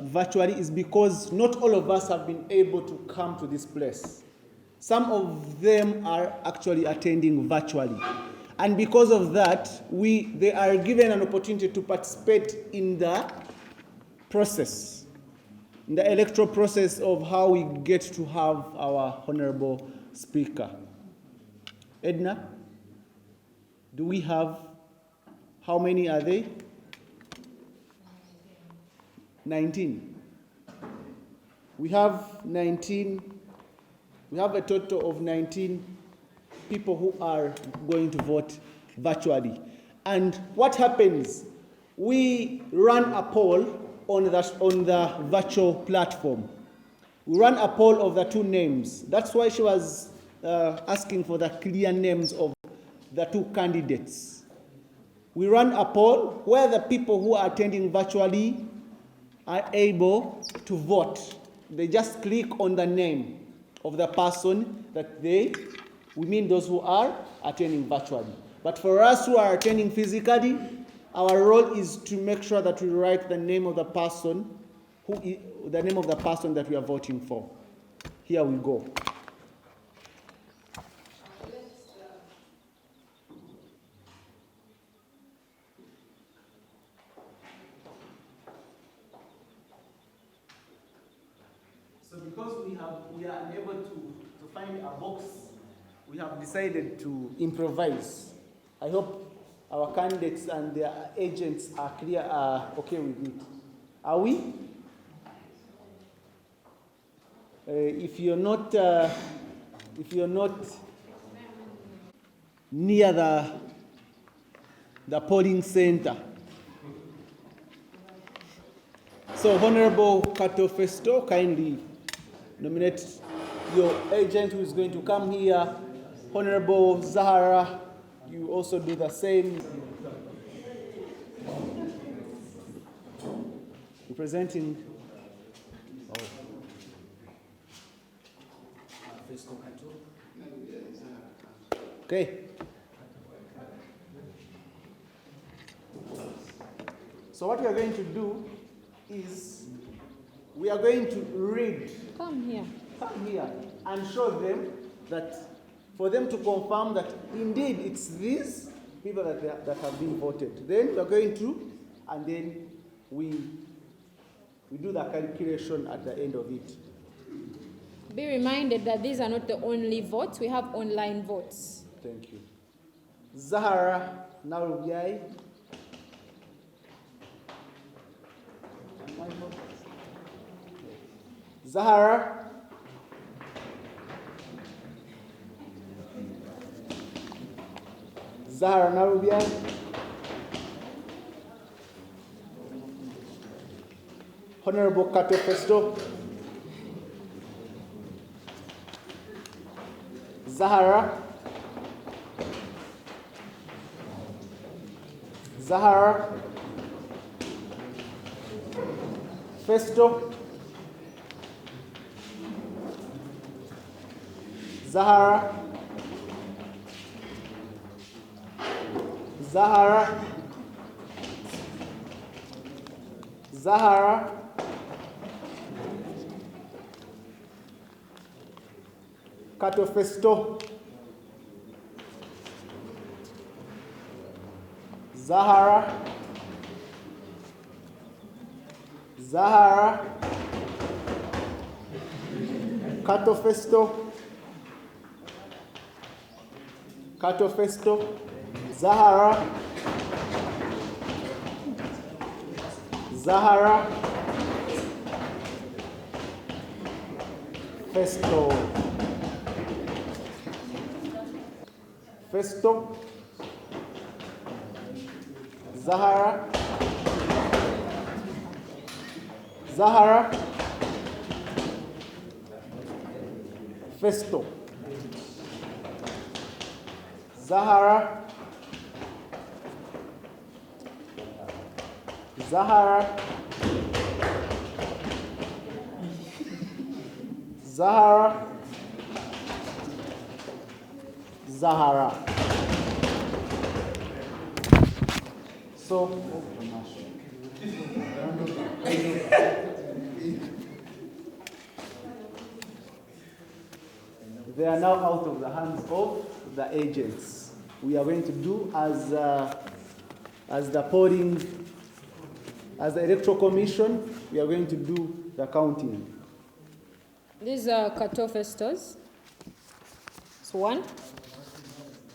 virtually is because not all of us have been able to come to this place. Some of them are actually attending virtually. And because of that, they are given an opportunity to participate in the process, in the electoral process of how we get to have our honorable speaker. Edna, do we have, how many are they? 19. We have 19, we have a total of 19 people who are going to vote virtually. And what happens? We run a poll on the virtual platform. We run a poll of the two names. That's why she was asking for the clear names of the two candidates. We run a poll where the people who are attending virtually are able to vote. They just click on the name of the person that we mean those who are attending virtually. But for us who are attending physically, our role is to make sure that we write the name of the person that we are voting for. Here we go. So because we are unable to find a box, we have decided to improvise. I hope our candidates and their agents are okay with it. Are we? If you're not near the polling center. So Honorable Kato Festo, kindly nominate your agent who is going to come here. Honorable Zahara, you also do the same. Representing. Okay. So what we are going to do is we are going to read. Come here And show them that, for them to confirm that indeed it's these people that have been voted. Then we are going to, and then we do the calculation at the end of it. Be reminded that these are not the only votes. We have online votes. Thank you. Zahara Narubiai. Zahara. Zahara Narubiai. Honorable Kato Festo. Zahara. Zahara. Festo. Zahara. Zahara. Zahara. Kato Festo. Zahara. Zahara. Kato Festo. Kato Festo. Zahara. Zahara. Festo. Festo. Zahara. Zahara. Festo. Zahara. Zahara. Zahara. Zahara. So, They are now out of the hands of the agents. We are going to do as the polling, as the electoral commission, we are going to do the counting. These are cut-off stores. So 1,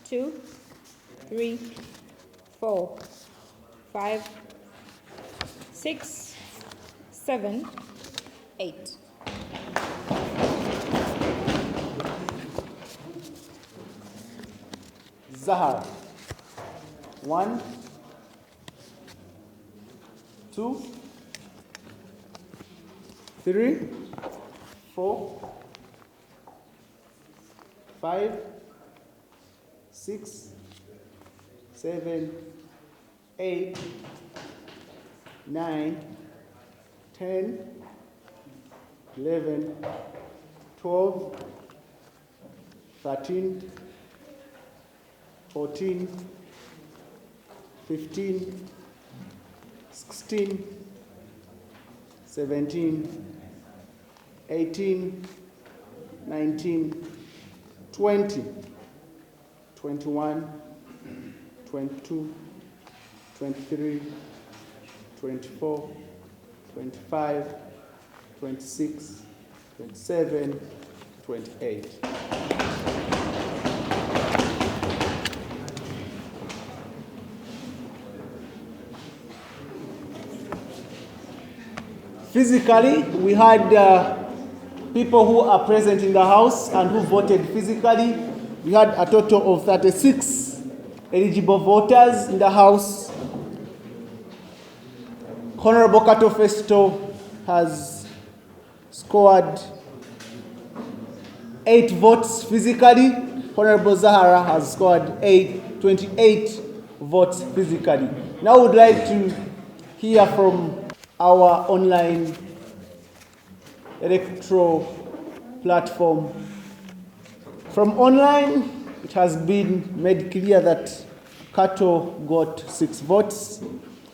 2, 3, 4, 5, 6, 7, 8. Zahara. 1, 2, 3, 4, 5, 6, 7, 8, 9, 10, 11, 12, 13, 14, 15, 16, 17, 18, 19, 20, 21, 22, 23, 24, 25, 26, 27, 28. Physically, we had people who are present in the House and who voted physically. We had a total of 36 eligible voters in the House. Honorable Kato Festo has scored 8 votes physically. Honorable Zahara has scored 28 votes physically. Now I would like to hear from our online electoral platform. From online, it has been made clear that Kato got 6 votes,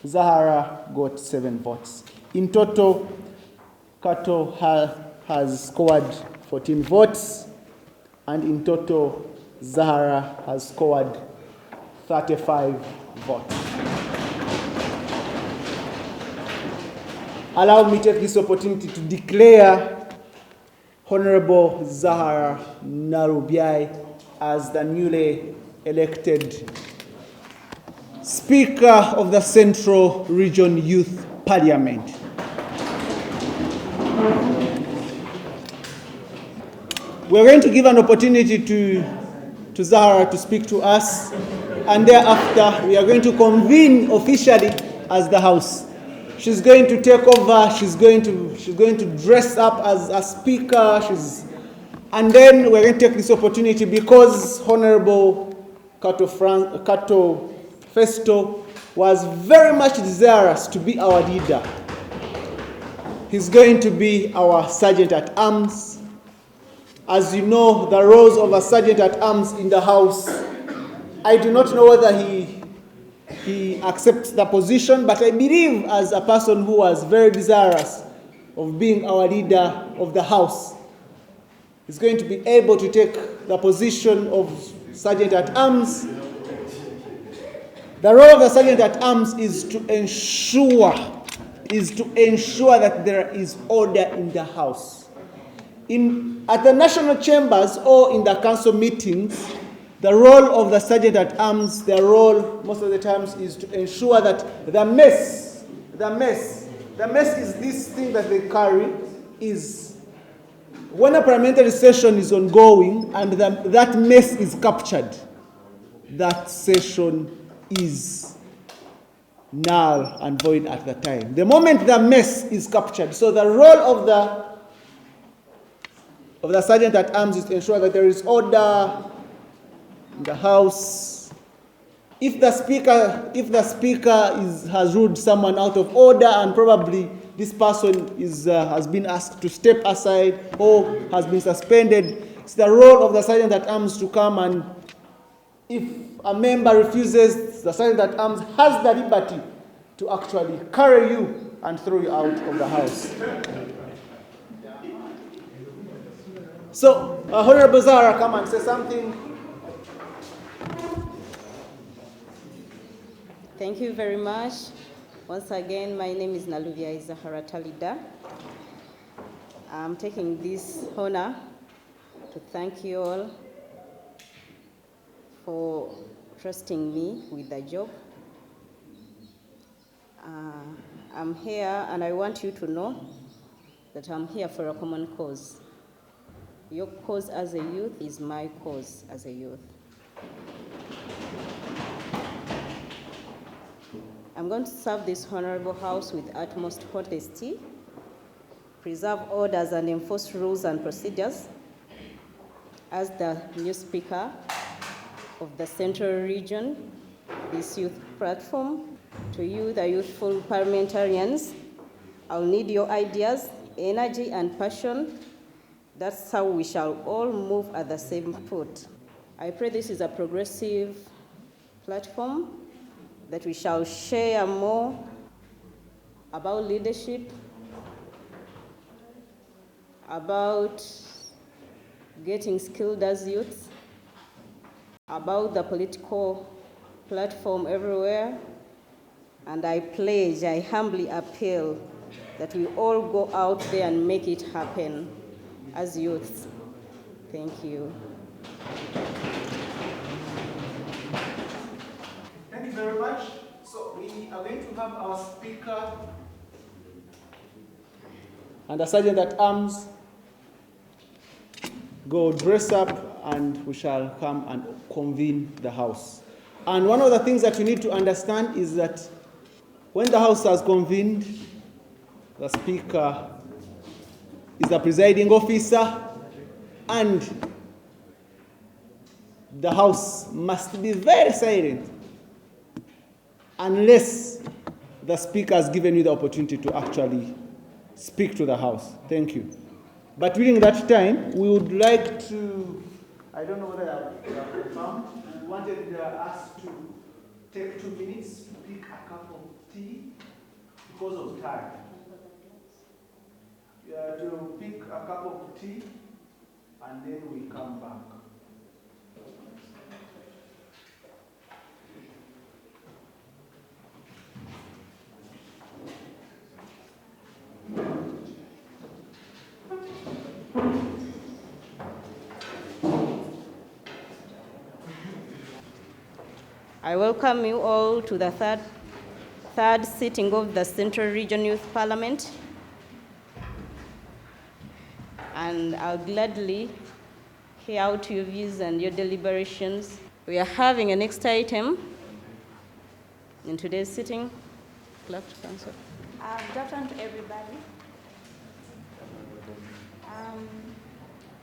Zahara got 7 votes. In total, Kato has scored 14 votes, and in total, Zahara has scored 35 votes. Allow me to take this opportunity to declare Honorable Zahara Narubiai as the newly elected Speaker of the Central Region Youth Parliament. We're going to give an opportunity to Zahara to speak to us, and thereafter we are going to convene officially as the House. She's going to take over. She's going to dress up as a speaker. And then we're going to take this opportunity because Honorable Kato Festo was very much desirous to be our leader. He's going to be our Sergeant at Arms. As you know, the roles of a Sergeant at Arms in the House, I do not know whether he accepts the position, but I believe as a person who was very desirous of being our leader of the House, he's going to be able to take the position of Sergeant at Arms. The role of the Sergeant at Arms is to ensure that there is order in the House. At the national chambers or in the council meetings, the role of the Sergeant at Arms, their role most of the times is to ensure that the mess is this thing that they carry, is when a parliamentary session is ongoing and that mess is captured, that session is null and void at the time. The moment the mess is captured, so the role of the Sergeant at Arms is to ensure that there is order in the House. If the speaker has ruled someone out of order and probably this person has been asked to step aside or has been suspended, it's the role of the Sergeant at Arms to come, and if a member refuses, the Sergeant at Arms has the liberty to actually carry you and throw you out of the house. So, Honorable Zahra, come and say something. Thank you very much. Once again, my name is Naluvia Zahara Talida. I'm taking this honor to thank you all for trusting me with the job. I'm here and I want you to know that I'm here for a common cause. Your cause as a youth is my cause as a youth. I'm going to serve this honorable house with utmost honesty, preserve orders and enforce rules and procedures as the new speaker of the Central Region, this youth platform. To you, the youthful parliamentarians, I'll need your ideas, energy, and passion. That's how we shall all move at the same foot. I pray this is a progressive platform, that we shall share more about leadership, about getting skilled as youths, about the political platform everywhere. And I pledge, I humbly appeal that we all go out there and make it happen as youths. Thank you. Thank you very much. So we are going to have our speaker and the sergeant at arms go dress up, and we shall come and convene the house. And one of the things that you need to understand is that when the house has convened, the speaker is the presiding officer, and the house must be very silent unless the speaker has given you the opportunity to actually speak to the house. Thank you. But during that time, we would like to, I don't know whether I have confirmed, we wanted us to take 2 minutes to pick a cup of tea because of time. To pick a cup of tea, and then we come back. I welcome you all to the third sitting of the Central Region Youth Parliament. And I'll gladly hear out your views and your deliberations. We are having a next item in today's sitting. Clerk to Council. Good afternoon to everybody.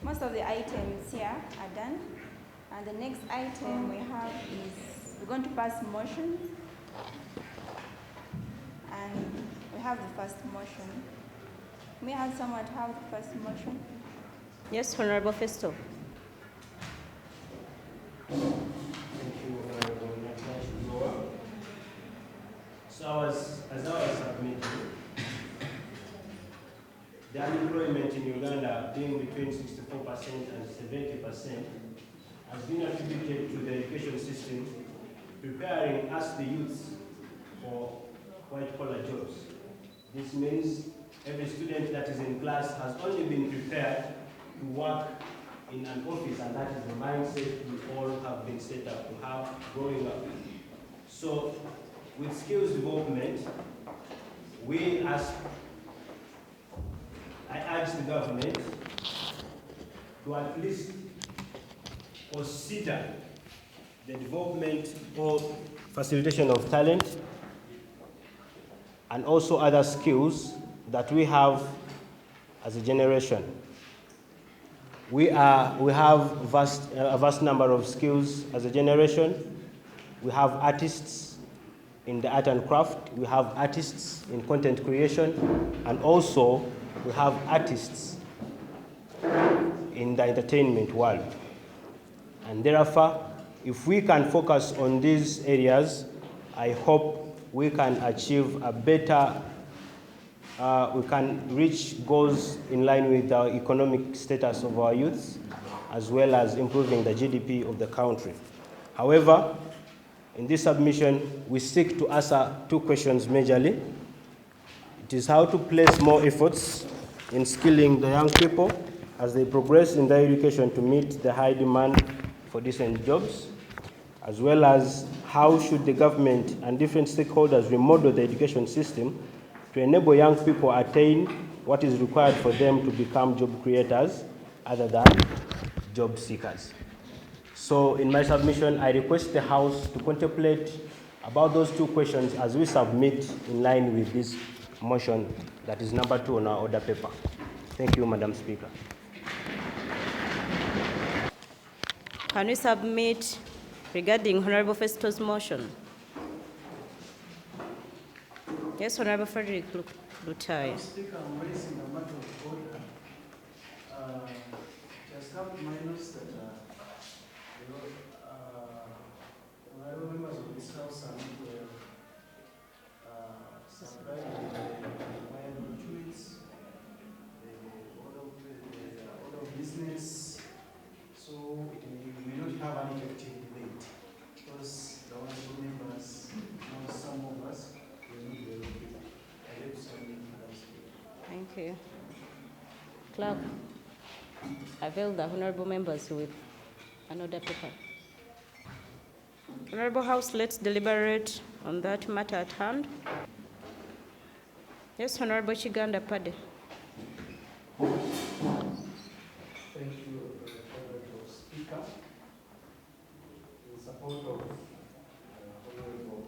Most of the items here are done. And the next item we have is, we're going to pass motions. And we have the first motion. May I have someone to have the first motion? Yes, Honorable Festo. Thank you, Honorable Natasha. So as I was submitting, the unemployment in Uganda being between 64% and 70% has been attributed to the education system preparing us, the youths, for white-collar jobs. This means every student that is in class has only been prepared to work in an office, and that is the mindset we all have been set up to have growing up. So with skills development, I urge the government to at least consider the development or facilitation of talent and also other skills that we have as a generation. We have a vast number of skills as a generation. We have artists in the art and craft. We have artists in content creation, and also we have artists in the entertainment world. And therefore, if we can focus on these areas, I hope we can achieve a better, we can reach goals in line with the economic status of our youths, as well as improving the GDP of the country. However, in this submission, we seek to answer two questions majorly. It is how to place more efforts in skilling the young people as they progress in their education to meet the high demand for decent jobs, as well as how should the government and different stakeholders remodel the education system to enable young people attain what is required for them to become job creators other than job seekers. So in my submission, I request the House to contemplate about those two questions as we submit in line with this motion that is number 2 on our order paper. Thank you, Madam Speaker. Can we submit regarding Honorable Festo's motion? Yes, Honorable Frederick Lutaya. Speaker, I'm raising a matter of order. Just have to notice that honorable members of this House are not subscribed to the required documents, the order of business, so we may not have an effective debate because the honorable members, some of us, will not be able to. Thank you. Clerk, avail the honorable members with an order paper. Honorable House, let's deliberate on that matter at hand. Yes, Honorable Chiganda Pade. Thank you, Honorable Speaker. In support of Honorable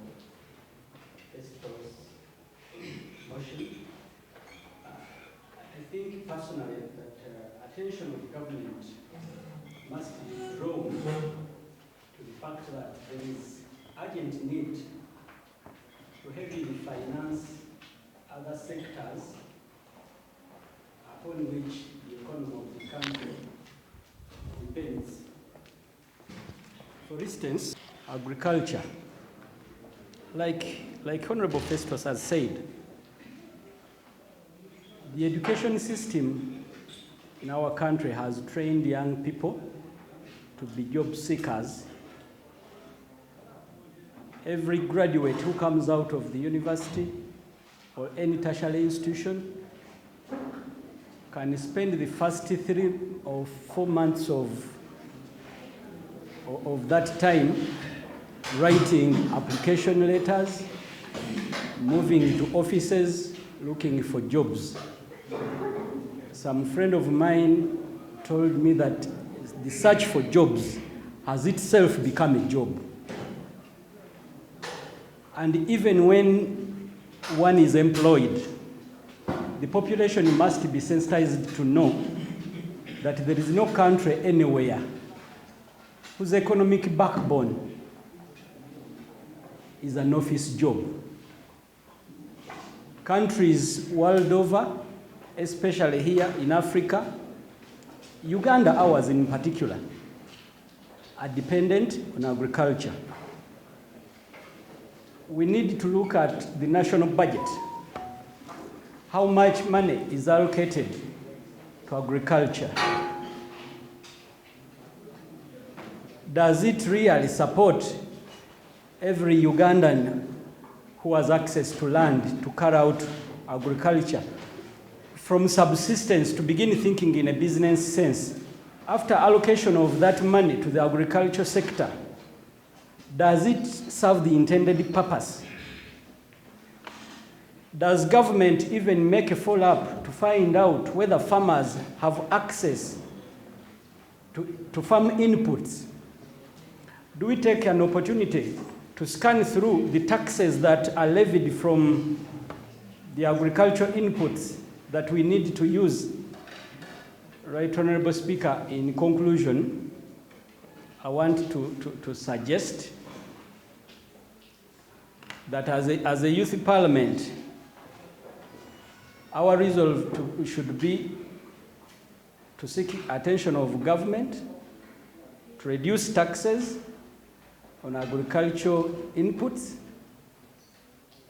Festo's motion, I think personally that attention of government must be drawn to the fact that there is urgent need to heavily finance other sectors upon which the economy of the country depends. For instance, agriculture. Like Honorable Festus has said, the education system in our country has trained young people to be job seekers. Every graduate who comes out of the university or any tertiary institution can spend the first 3 or 4 months of that time writing application letters, moving to offices, looking for jobs. Some friend of mine told me that the search for jobs has itself become a job. And even when one is employed, the population must be sensitized to know that there is no country anywhere whose economic backbone is an office job. Countries world over, especially here in Africa, Uganda, ours in particular, are dependent on agriculture. We need to look at the national budget. How much money is allocated to agriculture? Does it really support every Ugandan who has access to land to carry out agriculture? From subsistence to begin thinking in a business sense, after allocation of that money to the agriculture sector, does it serve the intended purpose? Does government even make a follow-up to find out whether farmers have access to farm inputs? Do we take an opportunity to scan through the taxes that are levied from the agricultural inputs that we need to use? Right, Honorable Speaker, in conclusion, I want to suggest that as a youth parliament, our resolve should be to seek attention of government, to reduce taxes on agricultural inputs,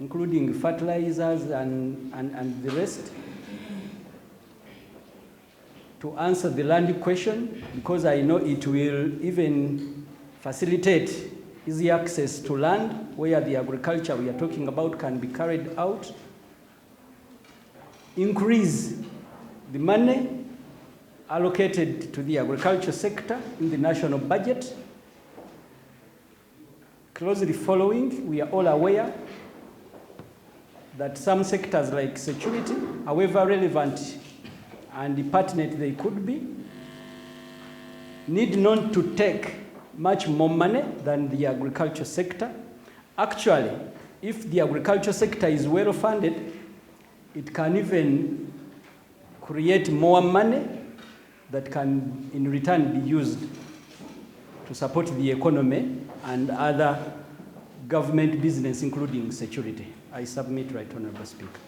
including fertilizers and the rest. To answer the land question, because I know it will even facilitate easy access to land where the agriculture we are talking about can be carried out. Increase the money allocated to the agriculture sector in the national budget. Closely following, we are all aware that some sectors like security, however relevant and pertinent they could be, need not to take much more money than the agriculture sector. Actually, if the agriculture sector is well funded, it can even create more money that can in return be used to support the economy and other government business, including security. I submit, Right Honorable Speaker.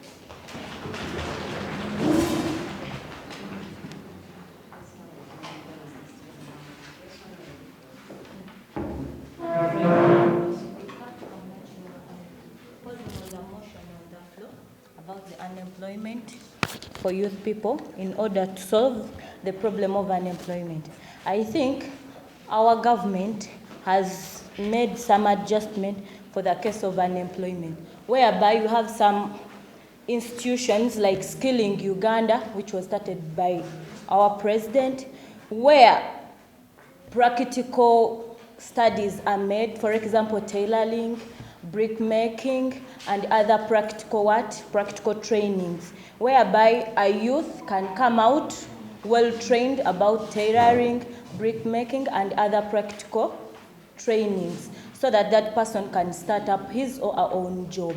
About the unemployment for youth people in order to solve the problem of unemployment. I think our government has made some adjustment for the case of unemployment, whereby you have some institutions like Skilling Uganda, which was started by our president, where practical studies are made, for example, tailoring, brick making, and other practical trainings, whereby a youth can come out well trained about tailoring, brick making, and other practical trainings, so that that person can start up his or her own job.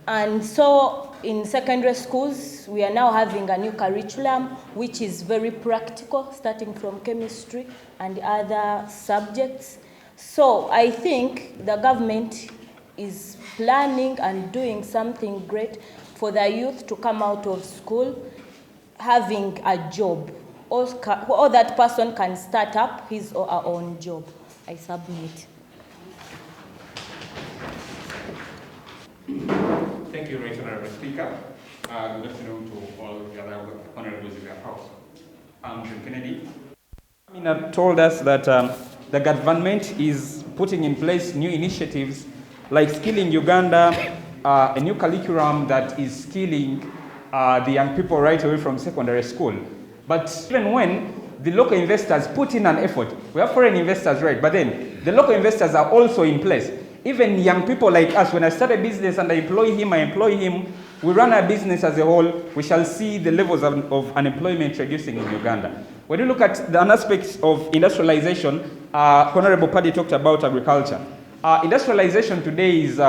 And so in secondary schools, we are now having a new curriculum, which is very practical, starting from chemistry and other subjects. So I think the government is planning and doing something great for the youth to come out of school having a job, or that person can start up his or her own job. I submit. Thank you, Right Honorable Speaker. Good afternoon to all the other honorables in the House. I'm John Kennedy. Told us that the government is putting in place new initiatives like Skilling Uganda, a new curriculum that is skilling the young people right away from secondary school. But even when the local investors put in an effort, we have foreign investors, right, but then the local investors are also in place. Even young people like us, when I start a business and I employ him, we run our business as a whole, we shall see the levels of unemployment reducing in Uganda. When you look at the aspects of industrialization, Honorable Paddy talked about agriculture. Industrialization today is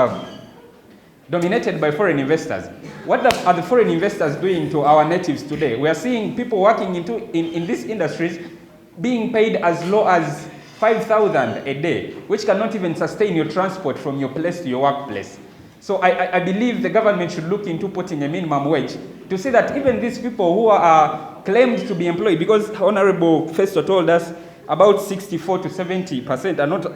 dominated by foreign investors. What are the foreign investors doing to our natives today? We are seeing people working in these industries being paid as low as 5,000 a day, which cannot even sustain your transport from your place to your workplace. So I believe the government should look into putting a minimum wage to see that even these people who are claimed to be employed, because Honorable Festo told us about 64 to 70% are not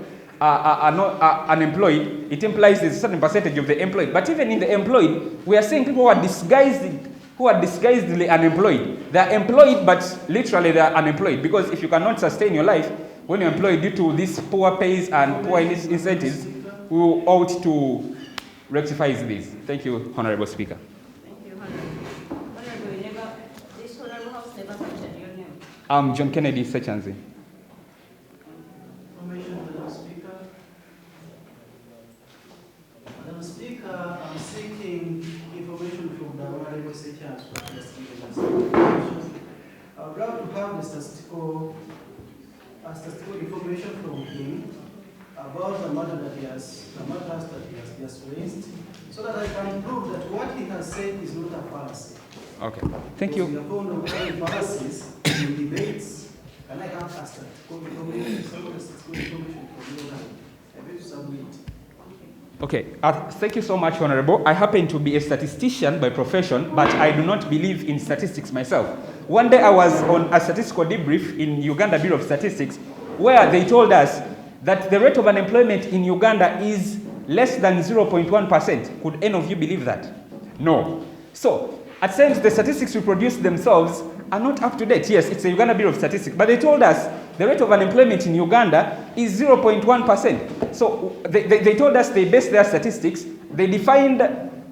unemployed, it implies there's a certain percentage of the employed. But even in the employed, we are seeing people who are disguisedly unemployed. They are employed, but literally they are unemployed, because if you cannot sustain your life when you're employed due to these poor pays and poor incentives, we ought to rectify this. Thank you, Honorable Speaker. Thank you, Honorable. This Honorable House never mentioned your name. I'm John Kennedy Sechanzi. Madam Speaker, I'm seeking information from the Honorable Secretary for the I would like to have the statistical information from him about the matters that he has just raised, so that I can prove that what he has said is not a fallacy. Okay, thank you. We are fond of having fallacies in debates. Can I have a statistical information from you? I will submit. Okay, thank you so much, Honorable. I happen to be a statistician by profession, but I do not believe in statistics myself. One day I was on a statistical debrief in Uganda Bureau of Statistics, where they told us that the rate of unemployment in Uganda is less than 0.1%. Could any of you believe that? No. So, at times the statistics we produce themselves are not up to date. Yes, it's a Uganda Bureau of Statistics, but they told us the rate of unemployment in Uganda is 0.1%. So they told us they based their statistics, they defined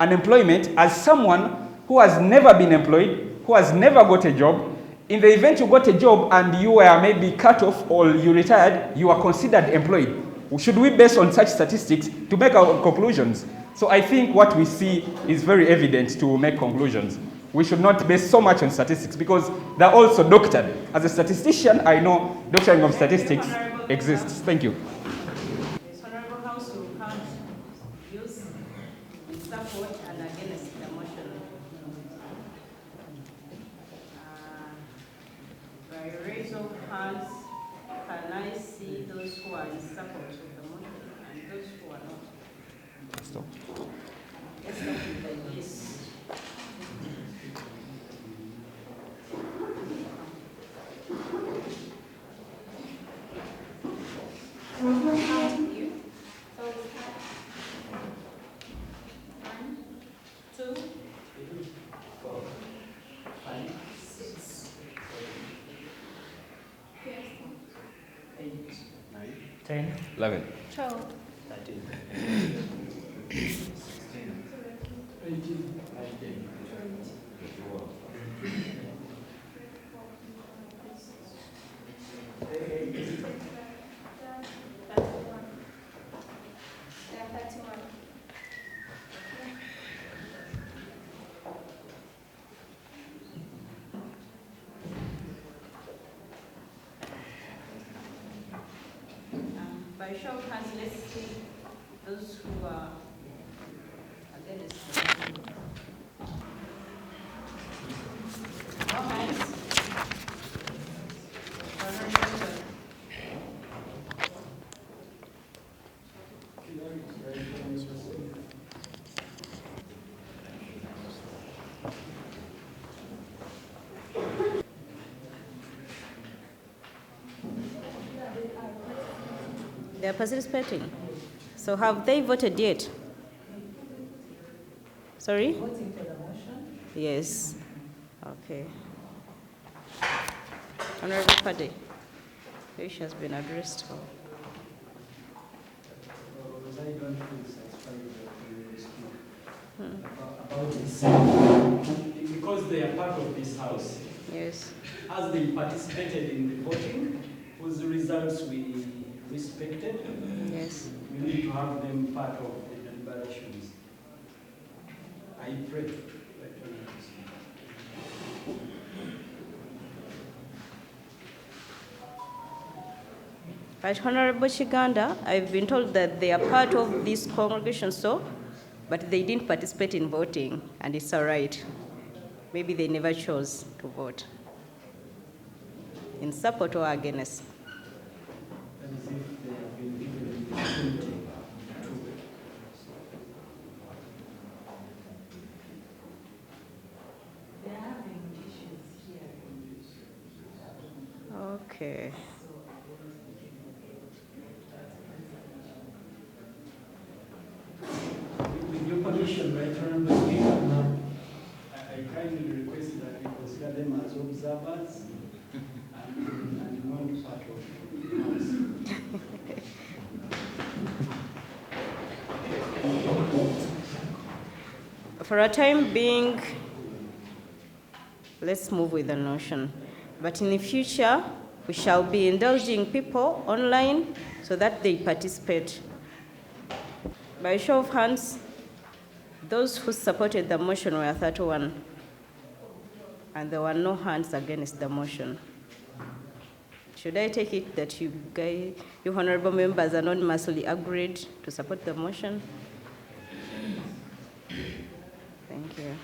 unemployment as someone who has never been employed, who has never got a job. In the event you got a job and you were maybe cut off or you retired, you are considered employed. Should we base on such statistics to make our conclusions? So I think what we see is very evident to make conclusions. We should not base so much on statistics because they're also doctored. As a statistician, I know doctoring of statistics exists. Thank you. Honorable House will count views in support and against the motion. By raise of hands, can I see those who are in support of the motion and those who are not? Stop. Let's start with the yes. Ten. 11. 12. 13. By show of hands, let's see those who are against the motion. No hands. They are participating. So have they voted yet? Sorry? Voting for the motion? Yes. Okay. Honorable Pade, which has been addressed. I don't feel satisfied with the speak about this. Because they are part of this house. Yes. As they participated in the voting, whose results we respected. Yes. We need to have them part of the deliberations. I pray. Right, Honorable Chiganda, I've been told that they are part of this congregation, so, but they didn't participate in voting, and it's all right. Maybe they never chose to vote. In support or against? As if they have been given the opportunity to. They're having issues here. Okay. With your permission, right, Honorable Speaker, I kindly request that we consider them as observers and not part of the house. For a time being, let's move with the notion. But in the future, we shall be indulging people online so that they participate. By show of hands, those who supported the motion were 31, and there were no hands against the motion. Should I take it that you honorable members anonymously agreed to support the motion? Thank you.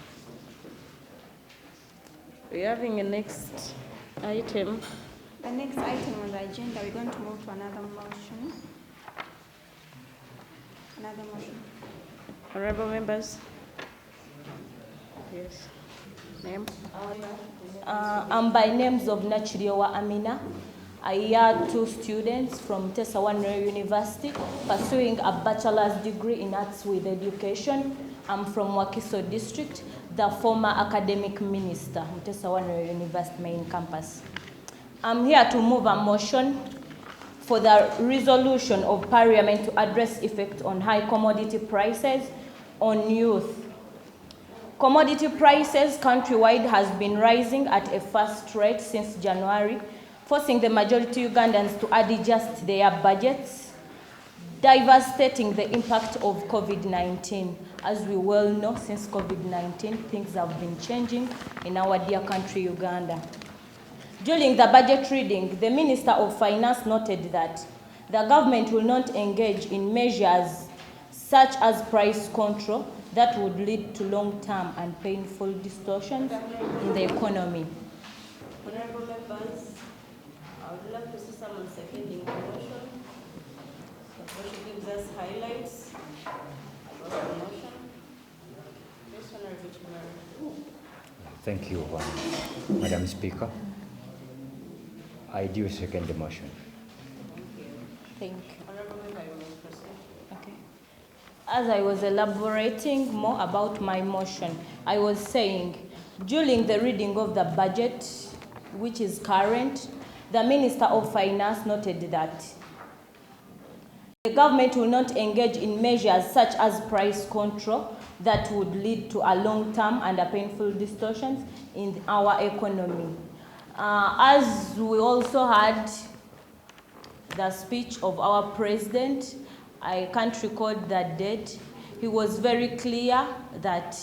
We're having a next item. The next item on the agenda, we're going to move to another motion. Another motion. Honorable members? Yes. Name? I'm by names of Nachiriowa Amina. a year 2 student from Tesawanere University pursuing a bachelor's degree in arts with education. I'm from Wakiso District, the former academic minister, Tesawanere University main campus. I'm here to move a motion for the resolution of Parliament to address effect on high commodity prices on youth. Commodity prices countrywide has been rising at a fast rate since January, forcing the majority Ugandans to adjust their budgets, devastating the impact of COVID-19. As we well know, since COVID-19, things have been changing in our dear country, Uganda. During the budget reading, the Minister of Finance noted that the government will not engage in measures such as price control that would lead to long-term and painful distortions in the economy. Honorable members, I would love to see someone seconding the motion. The motion gives us highlights about the motion. Yes, Honorable Chimera. Thank you, Madam Speaker. I do second the motion. Thank you. Honorable member, you may proceed. Okay. As I was elaborating more about my motion, I was saying, during the reading of the budget, which is current, the Minister of Finance noted that the government will not engage in measures such as price control that would lead to a long-term and a painful distortions in our economy. As we also had the speech of our president, I can't recall the date, he was very clear that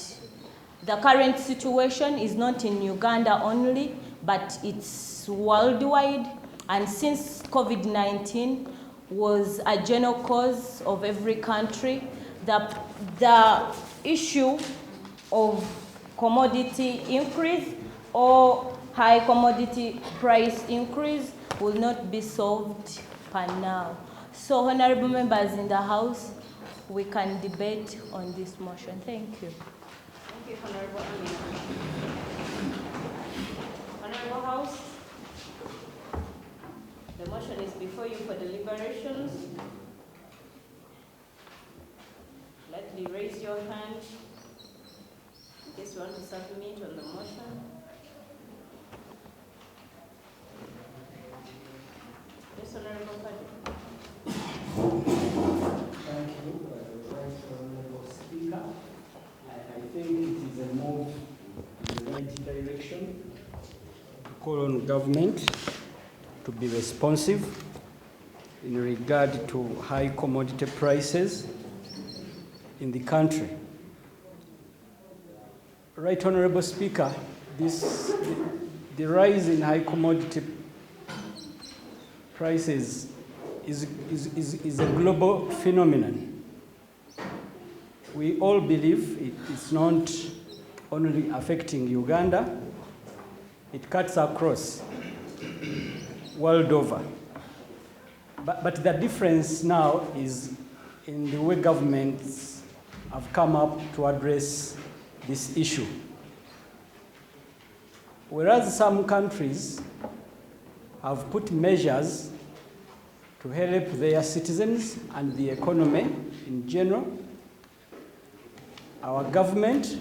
the current situation is not in Uganda only, but it's worldwide. And since COVID-19 was a general cause of every country, the issue of commodity increase or high commodity price increase will not be solved for now. So, honorable members in the House, we can debate on this motion. Thank you. Thank you, Honorable Amina. Honorable House, the motion is before you for deliberations. Let me raise your hand in case you want to submit on the motion. Yes, Honorable Padre. Thank you, Right Honorable Speaker. I think it is a move in the right direction. Call on government to be responsive in regard to high commodity prices in the country. Right Honorable Speaker, the rise in high commodity prices is a global phenomenon. We all believe it is not only affecting Uganda, it cuts across world over. But the difference now is in the way governments have come up to address this issue. Whereas some countries have put measures to help their citizens and the economy in general, our government,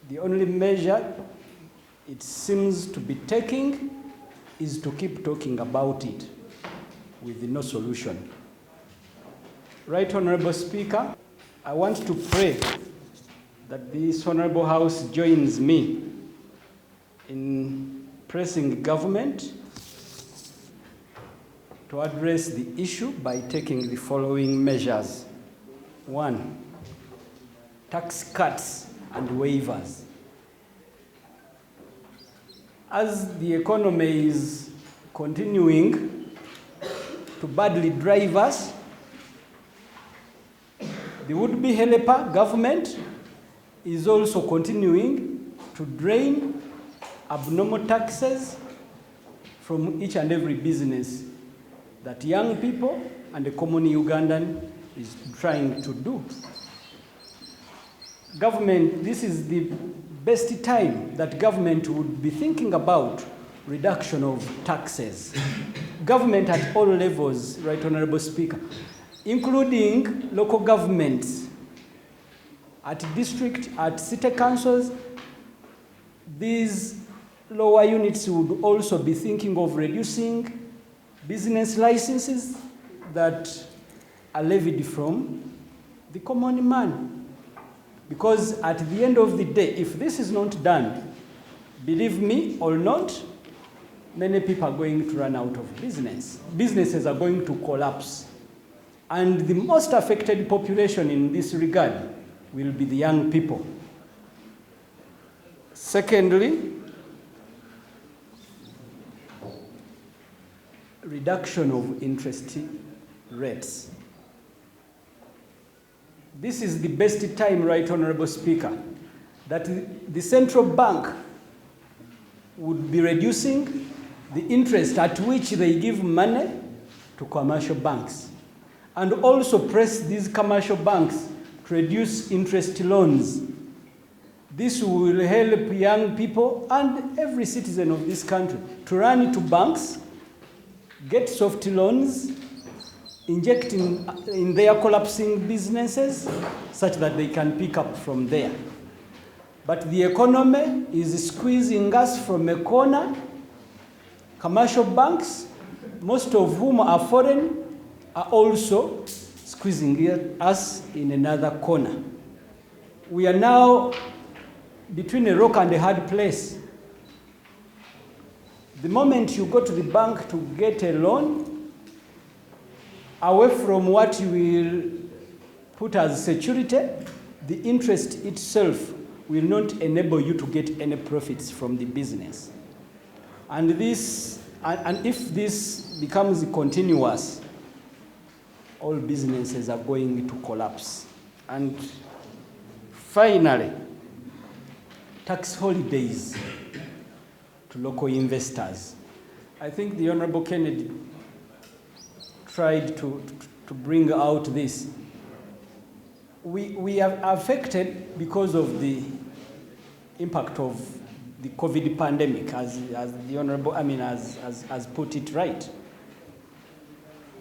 the only measure it seems to be taking is to keep talking about it with no solution. Right Honorable Speaker, I want to pray that this Honorable House joins me in pressing the government to address the issue by taking the following measures. 1, tax cuts and waivers. As the economy is continuing to badly drive us, the would-be helper government is also continuing to drain abnormal taxes from each and every business that young people and the common Ugandan is trying to do. Government, this is the best time that government would be thinking about reduction of taxes. Government at all levels, Right Honorable Speaker, including local governments, at district, at city councils, these lower units would also be thinking of reducing business licenses that are levied from the common man. Because at the end of the day, if this is not done, believe me or not, many people are going to run out of business. Businesses are going to collapse. And the most affected population in this regard will be the young people. Secondly, reduction of interest rates. This is the best time, Right Honorable Speaker, that the central bank would be reducing the interest at which they give money to commercial banks, and also press these commercial banks to reduce interest loans. This will help young people and every citizen of this country to run to banks, get soft loans, inject in their collapsing businesses such that they can pick up from there. But the economy is squeezing us from a corner. Commercial banks, most of whom are foreign, are also squeezing us in another corner. We are now between a rock and a hard place. The moment you go to the bank to get a loan, away from what you will put as security, the interest itself will not enable you to get any profits from the business. And if this becomes continuous, all businesses are going to collapse. And finally, tax holidays to local investors. I think the Honorable Kennedy tried to bring out this. We are affected because of the impact of the COVID pandemic, as the Honorable, has put it right.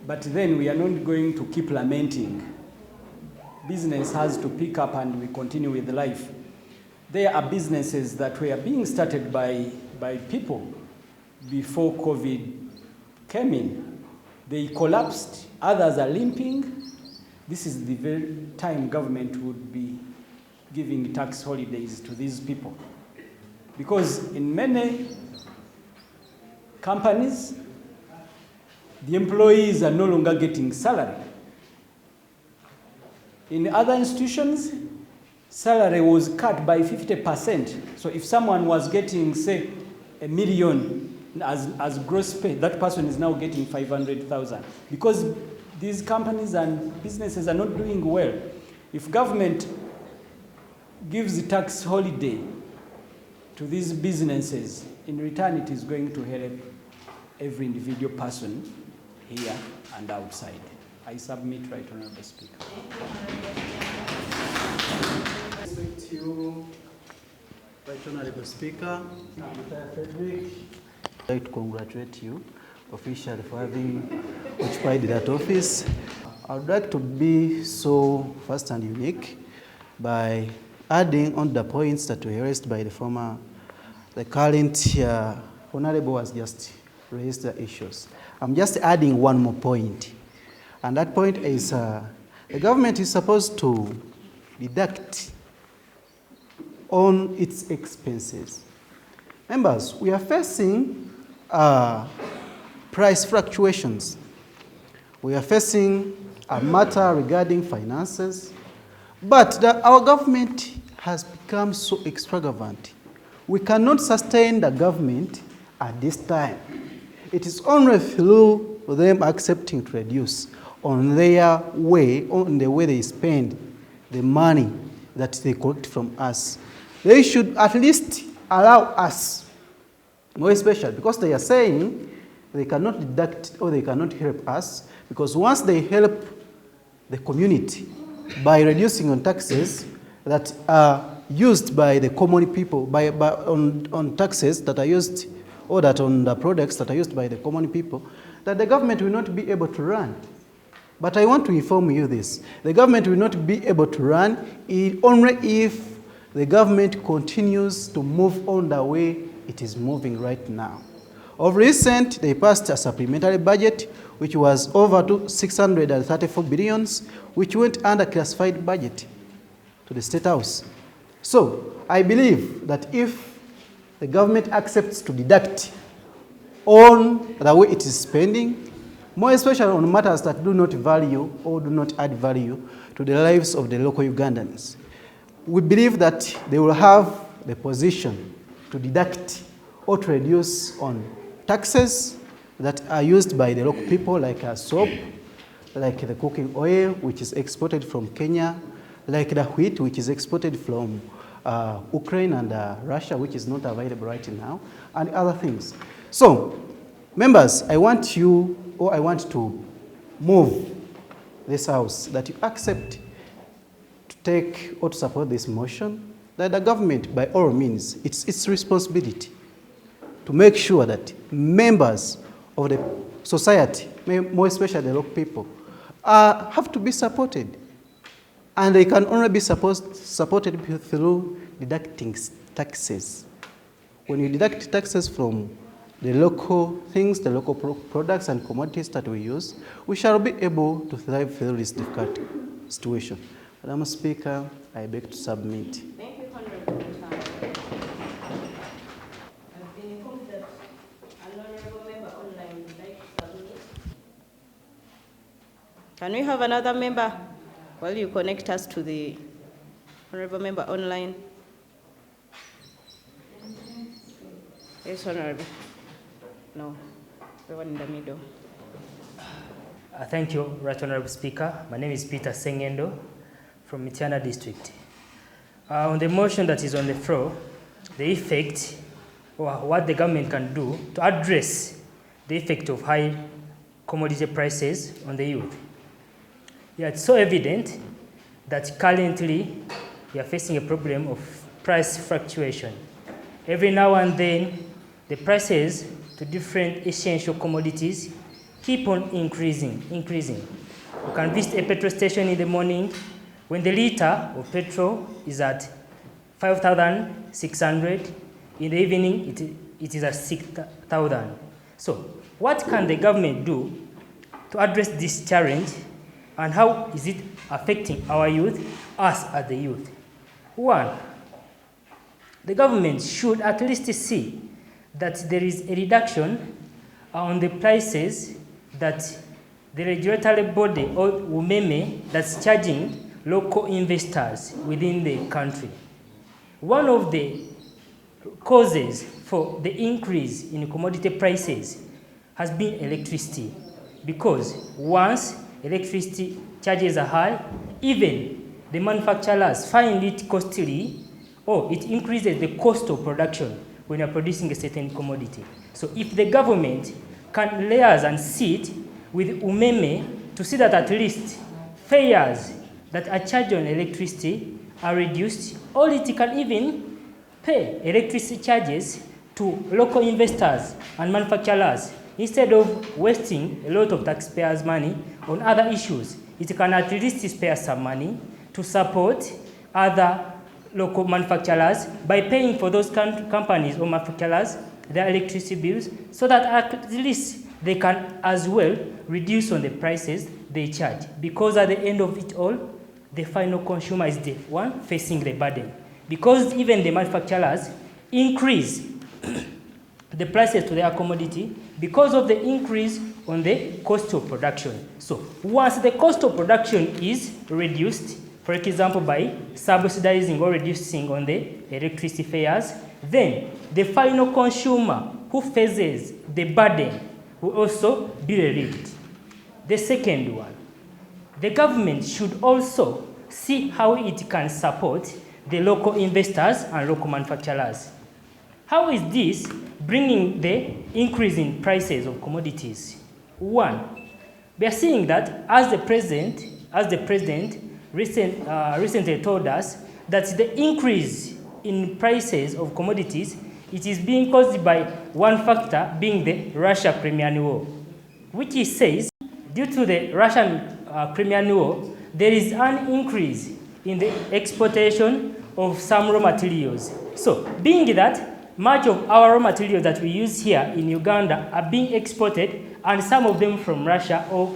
But then we are not going to keep lamenting. Business has to pick up and we continue with life. There are businesses that were being started by people before COVID came in. They collapsed, others are limping. This is the very time government would be giving tax holidays to these people. Because in many companies, the employees are no longer getting salary. In other institutions, salary was cut by 50%. So if someone was getting, say, $1 million as gross pay, that person is now getting 500,000. Because these companies and businesses are not doing well. If government gives the tax holiday to these businesses, in return it is going to help every individual person here and outside. I submit, Right Honorable Speaker. Thank you, Right Honorable Speaker. Frederick, I'd like to congratulate you officially for having occupied that office. I would like to be so fast and unique by adding on the points that were raised by the current Honorable has just raised the issues. I'm just adding one more point. And that point is the government is supposed to deduct on its expenses. Members, we are facing price fluctuations. We are facing a matter regarding finances, but our government has become so extravagant. We cannot sustain the government at this time. It is only through them accepting to reduce on their way, on the way they spend the money that they collect from us. They should at least allow us, more especially because they are saying they cannot deduct or they cannot help us, because once they help the community by reducing on taxes that are used by the common people, on taxes that are used or that on the products that are used by the common people, that the government will not be able to run. But I want to inform you this. The government will not be able to run only if the government continues to move on the way it is moving right now. Of recent, they passed a supplementary budget, which was over to 634 billions, which went under classified budget to the State House. So I believe that if the government accepts to deduct on the way it is spending, more especially on matters that do not value or do not add value to the lives of the local Ugandans, we believe that they will have the position to deduct or to reduce on taxes that are used by the local people, like soap, like the cooking oil, which is exported from Kenya, like the wheat, which is exported from Ukraine and Russia, which is not available right now, and other things. So, members, I want to move this House that you accept to take or to support this motion, that the government, by all means, it's its responsibility to make sure that members of the society, more especially the local people, have to be supported. And they can only be supported through deducting taxes. When you deduct taxes from the local things, the local products and commodities that we use, we shall be able to thrive through this difficult situation. Madam Speaker, I beg to submit. Thank you, Honorable Tom. I've been informed that an honorable member online would like to submit. Can we have another member while you connect us to the honorable member online? Yes, Honorable. No, the one in the middle. Thank you, Right Honorable Speaker. My name is Peter Sengendo from Uganda District. On the motion that is on the floor, the effect or what the government can do to address the effect of high commodity prices on the youth. Yeah, it's so evident that currently we are facing a problem of price fluctuation. Every now and then, the prices to different essential commodities keep on increasing. You can visit a petrol station in the morning when the liter of petrol is at 5,600. In the evening, it is at 6,000. So what can the government do to address this challenge, and how is it affecting our youth, us as the youth? One, the government should at least see that there is a reduction on the prices that the regulatory body or UMEME that's charging local investors within the country. One of the causes for the increase in commodity prices has been electricity, because once electricity charges are high, even the manufacturers find it costly, or it increases the cost of production when you're producing a certain commodity. So if the government can liaise and sit with UMEME to see that at least fares that are charged on electricity are reduced, or it can even pay electricity charges to local investors and manufacturers instead of wasting a lot of taxpayers' money on other issues. It can at least spare some money to support other local manufacturers by paying for those companies or manufacturers their electricity bills, so that at least they can as well reduce on the prices they charge. Because at the end of it all, the final consumer is the one facing the burden. Because even the manufacturers increase the prices to their commodity because of the increase on the cost of production. So once the cost of production is reduced, for example, by subsidizing or reducing on the electricity fares, then the final consumer who faces the burden will also be relieved. The second one, the government should also see how it can support the local investors and local manufacturers. How is this bringing the increase in prices of commodities? One, we are seeing that as the president recently told us that the increase in prices of commodities it is being caused by one factor being the Russia-Crimean War, which it says due to the Russian-Crimean War, there is an increase in the exportation of some raw materials. So, being that much of our raw materials that we use here in Uganda are being exported, and some of them from Russia or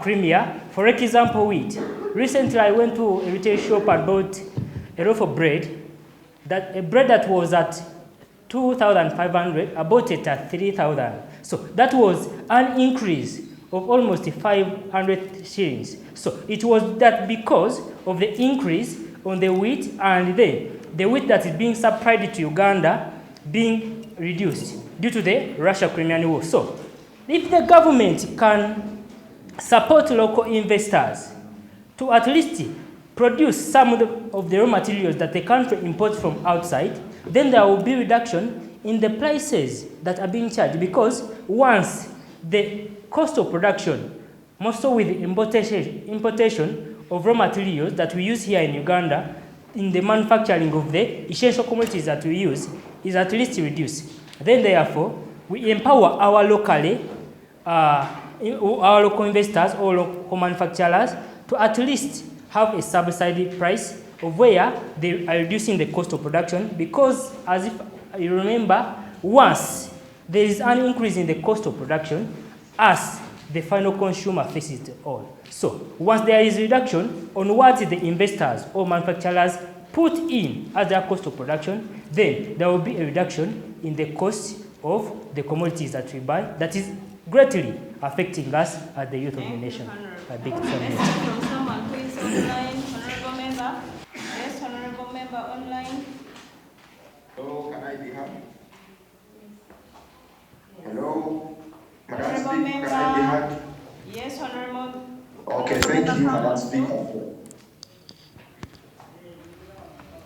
Crimea, for example, wheat. Recently, I went to a retail shop and bought a loaf of bread, a bread that was at 2,500, I bought it at 3,000. So that was an increase of almost 500 shillings. So it was that because of the increase on the wheat, and then the wheat that is being supplied to Uganda being reduced due to the Russia-Crimean War. So if the government can support local investors to at least produce some of the raw materials that the country imports from outside, then there will be reduction in the prices that are being charged, because once the cost of production, more so with the importation of raw materials that we use here in Uganda, in the manufacturing of the essential commodities that we use, is at least reduced. Then therefore, we empower our local investors or local manufacturers to at least have a subsidized price of where they are reducing the cost of production, because as if you remember, once there is an increase in the cost of production, as the final consumer faces it all. So once there is reduction on what the investors or manufacturers put in as their cost of production, then there will be a reduction in the cost of the commodities that we buy, that is greatly affecting us as the youth of the nation. A big From someone who is online, honorable member. Yes, honorable member online. Hello, can I be heard? Hello, Madam Honorable Speaker, member. can I be heard? Yes, honorable. Okay, thank you, Madam Speaker.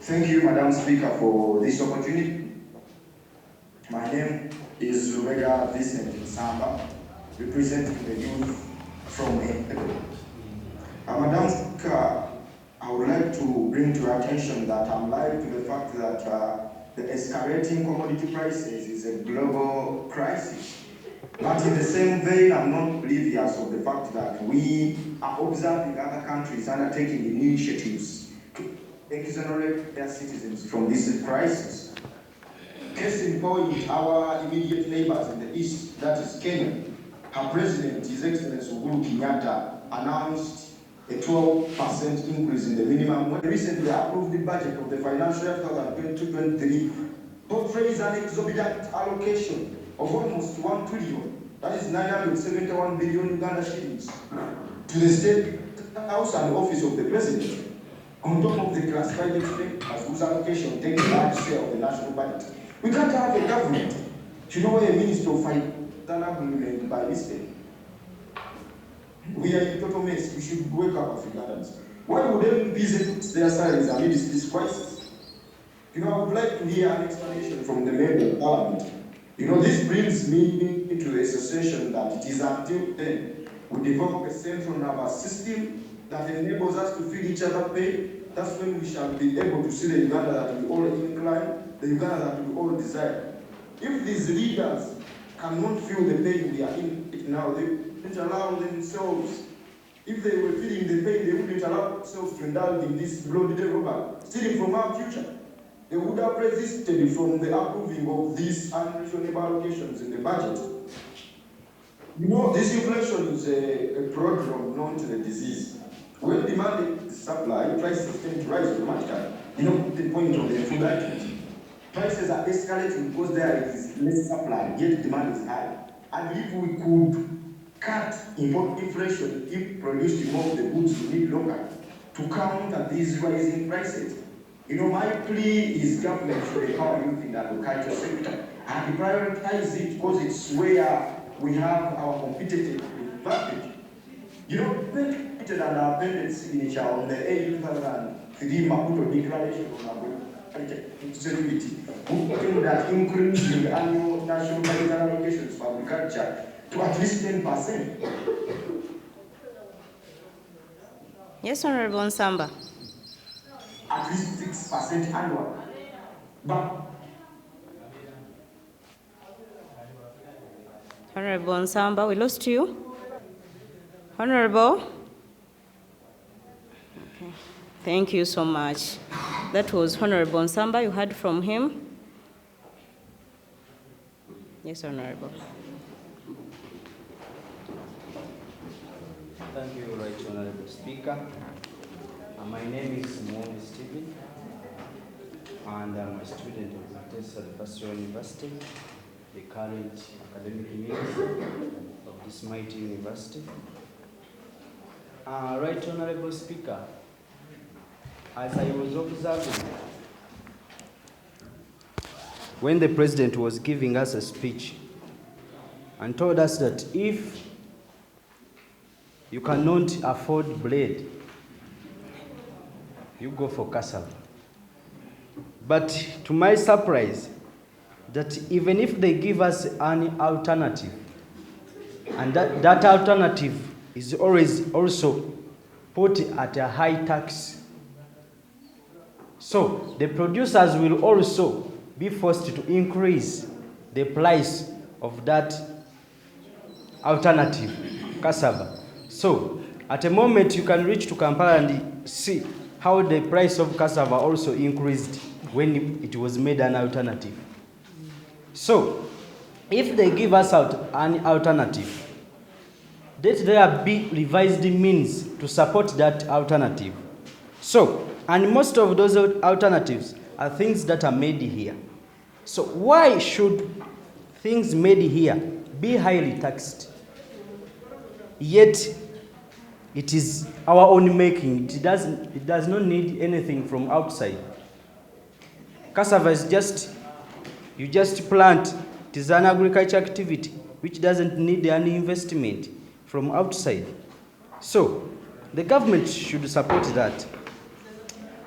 Thank you, Madam Speaker, for this opportunity. My name is Rubega Vincent Samba, representing the youth from Uganda. Madam Speaker, I would like to bring to your attention that I'm alive to the fact that the escalating commodity prices is a global crisis. But in the same vein, I'm not oblivious of the fact that we are observing other countries undertaking initiatives to exonerate their citizens from this crisis. Case in point, our immediate neighbors in the east, that is Kenya, her president, His Excellency Uhuru Kenyatta, announced a 12% increase in the minimum wage. Recently approved the budget of the financial year 2022-23 portrays an exorbitant allocation of almost 1 trillion, that is 971 billion Uganda shillings, to the State House and Office of the President, on top of the classified expenditures whose allocation takes a large share of the national budget. We can't have a government, a minister of finance by mistake. We are in total mess. We should wake up as Ugandans. Why would MPs put their salaries amidst this crisis? I would like to hear an explanation from the member of Parliament. This brings me into the association that it is until then we develop a central nervous system that enables us to feel each other pain. That's when we shall be able to see the Uganda that we all incline, the Uganda that we all desire. If these leaders cannot feel the pain we are in it now, they wouldn't allow themselves. If they were feeling the pain, they wouldn't allow themselves to indulge in this bloody robbery, stealing from our future. They would have resisted from the approving of these unreasonable allocations in the budget. This inflation is a prodrome known to the disease. When demand is supply, prices tend to rise automatically. The point of the food items. Prices are escalating because there is less supply, yet demand is high. And if we could cut import inflation, if produced more of the goods we need locally, to counter these rising prices. My plea is government should empower youth in the agricultural sector and prioritize it because it's where we have our competitive advantage. Printed an appended signature on the 2003 Maputo Declaration on security, that increasing the annual national budget allocations for agriculture to at least 10%. Yes, Honorable Nsamba. At least 6% annual. But Honorable Nsamba, we lost you. Honorable? Okay. Thank you so much. That was Honorable Nsamba. You heard from him. Yes, Honorable. Thank you, Right Honorable Speaker. My name is Mohamed Stephen, and I'm a student of Utesa University, the current academic minister of this mighty university. Right Honorable Speaker, as I was observing, when the President was giving us a speech and told us that if you cannot afford bread, you go for cassava. But to my surprise, that even if they give us an alternative, and that alternative is always also put at a high tax, so the producers will also be forced to increase the price of that alternative, cassava. So at a moment you can reach to Kampala and see how the price of cassava also increased when it was made an alternative. So if they give us out an alternative, let there be revised means to support that alternative. So, and most of those alternatives are things that are made here. So why should things made here be highly taxed? Yet it is our own making. It does not need anything from outside. Cassava is you just plant. It is an agriculture activity which doesn't need any investment from outside. So the government should support that.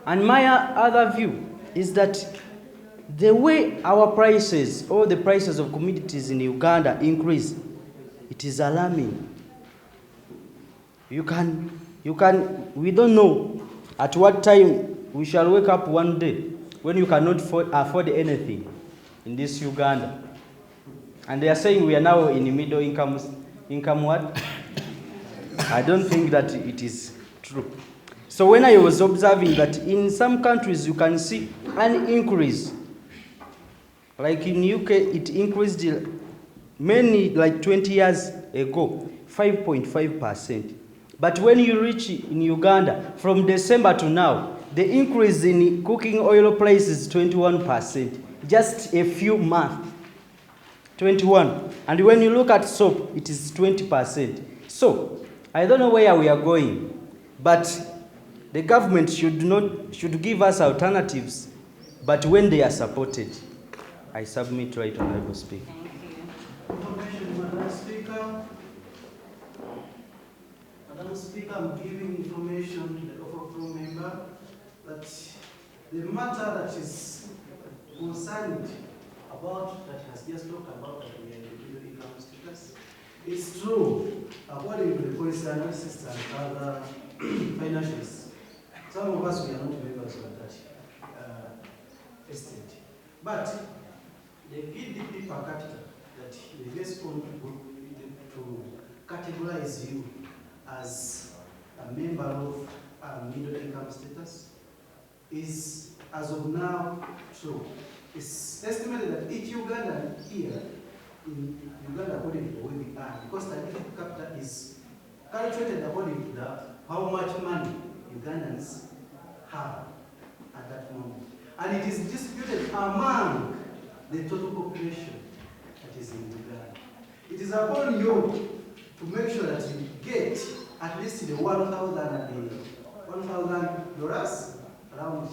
And my other view is that the way our prices or the prices of commodities in Uganda increase, it is alarming. We don't know at what time we shall wake up one day when you cannot afford anything in this Uganda. And they are saying we are now in the middle income what? I don't think that it is true. So when I was observing that in some countries you can see an increase, like in UK it increased many, like 20 years ago, 5.5%. But when you reach in Uganda, from December to now, the increase in cooking oil price is 21%. Just a few months, 21. And when you look at soap, it is 20%. So I don't know where we are going, but the government should give us alternatives, but when they are supported. I submit, Right Honorable Speaker. Information, Madam Speaker. Madam Speaker, I'm giving information to the overflow member that the matter that is concerned about, that has just talked about, that we are in the middle income status, is true according to the policy analysis and other financials. Some of us, we are not members of that estate. But the GDP per capita that the best on to categorize you as a member of middle income status is, as of now, true. It's estimated that each Ugandan here in Uganda, according to the way we earn, because the GDP per capita is calculated according to how much money Ugandans have at that moment. And it is distributed among the total population that is in Uganda. It is upon you to make sure that you get at least the $1,000 around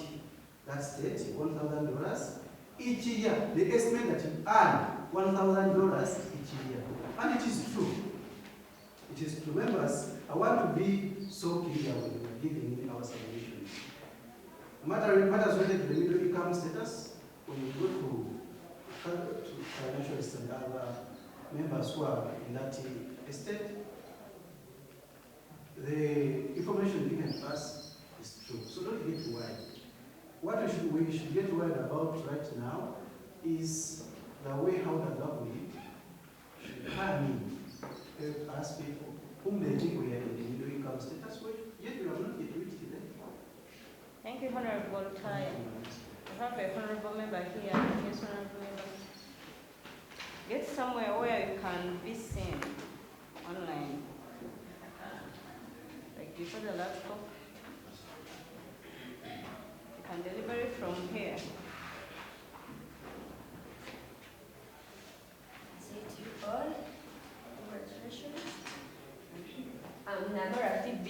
that state, $1,000 each year. The estimate that you earn $1,000 each year. And it is true. It is true. Members, I want to be so clear when we are giving our submissions. Matters related to the middle income status, when you go to financialists and other members who are in that estate, the information given to us is true. So don't get worried. What we should get worried about right now is the way how the government should harming us people whom they think we are in the middle income status, yet we have not yet reached there. Thank you, Honorable Tai. I have a honorable member here. Yes, honorable member. Get somewhere where you can be seen online. Like before the laptop. You can deliver it from here. Say to you all, congratulations. I'm Nagora TB,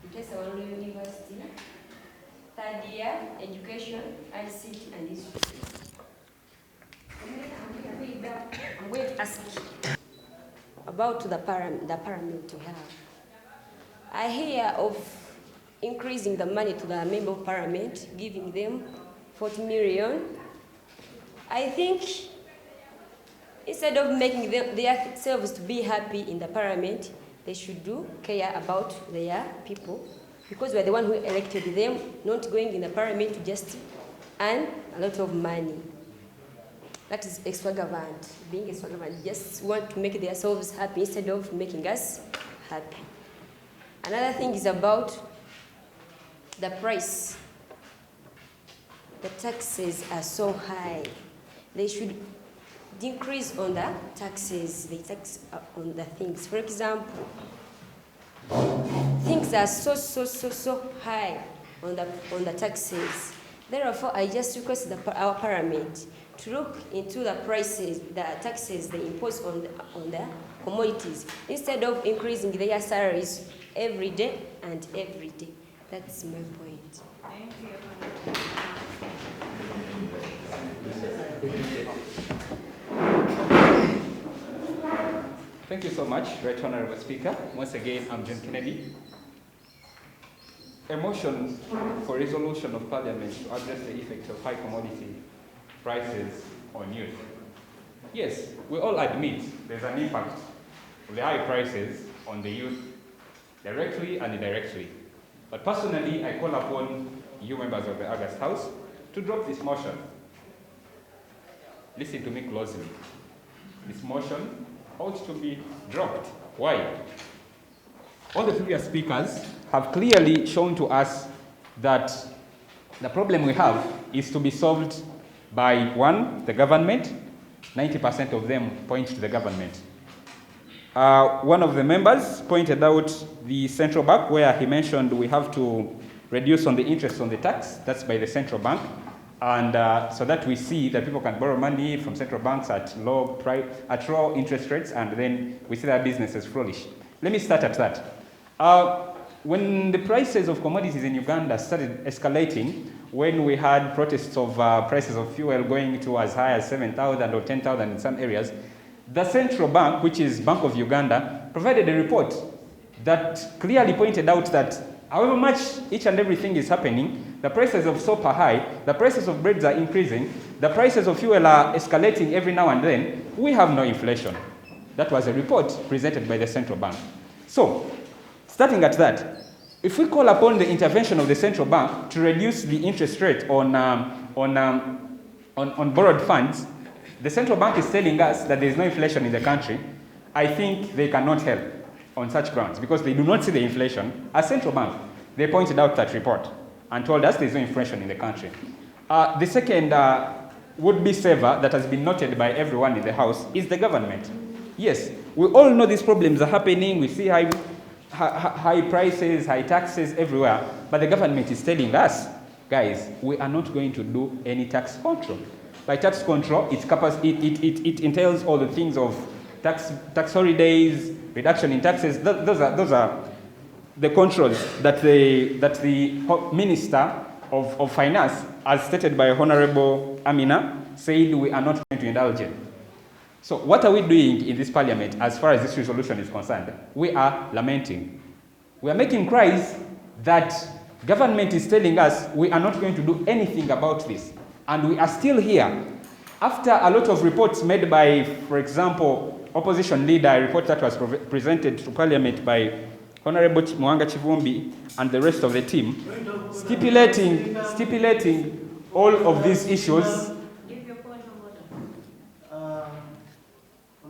Utesa University, third year, education, ICT and history. I'm going to ask about the parliament we have. I hear of increasing the money to the member of parliament, giving them 40 million. I think instead of making themselves to be happy in the parliament, they should care about their people, because we're the one who elected them, not going in the parliament to just earn a lot of money. That is extravagant. Being extravagant, just want to make themselves happy instead of making us happy. Another thing is about the price. The taxes are so high. They should decrease on the taxes. They tax on the things. For example, things are so high on the taxes. Therefore, I just request our parliament to look into the prices, the taxes they impose on the commodities, instead of increasing their salaries every day and every day. That's my point. Thank you. Thank you so much, Right Honorable Speaker. Once again, I'm John Kennedy. A motion for resolution of Parliament to address the effect of high commodity prices on youth. Yes, we all admit there's an impact of the high prices on the youth, directly and indirectly. But personally, I call upon you members of the August House to drop this motion. Listen to me closely. This motion ought to be dropped. Why? All the previous speakers have clearly shown to us that the problem we have is to be solved by, one, the government. 90% of them point to the government. One of the members pointed out the central bank, where he mentioned we have to reduce on the interest on the tax. That's by the central bank. And so that we see that people can borrow money from central banks at low interest rates, and then we see their businesses flourish. Let me start at that. When the prices of commodities in Uganda started escalating, when we had protests of prices of fuel going to as high as 7,000 or 10,000 in some areas, the central bank, which is Bank of Uganda, provided a report that clearly pointed out that however much each and everything is happening, the prices of soap are high, the prices of breads are increasing, the prices of fuel are escalating every now and then, we have no inflation. That was a report presented by the central bank. So, starting at that, if we call upon the intervention of the central bank to reduce the interest rate on borrowed funds, the central bank is telling us that there is no inflation in the country. I think they cannot help on such grounds because they do not see the inflation. As central bank, they pointed out that report and told us there is no inflation in the country. The second would-be saver that has been noted by everyone in the House is the government. Yes, we all know these problems are happening. We see high prices, high taxes everywhere, but the government is telling us, guys, we are not going to do any tax control. By tax control, it entails all the things of tax holidays, reduction in taxes. Those are the controls that the Minister of Finance, as stated by Honorable Amina, said we are not going to indulge in. So what are we doing in this parliament as far as this resolution is concerned? We are lamenting. We are making cries that government is telling us we are not going to do anything about this. And we are still here. After a lot of reports made by, for example, opposition leader, a report that was presented to parliament by Honorable Mwanga Chivumbi and the rest of the team, stipulating all of these issues.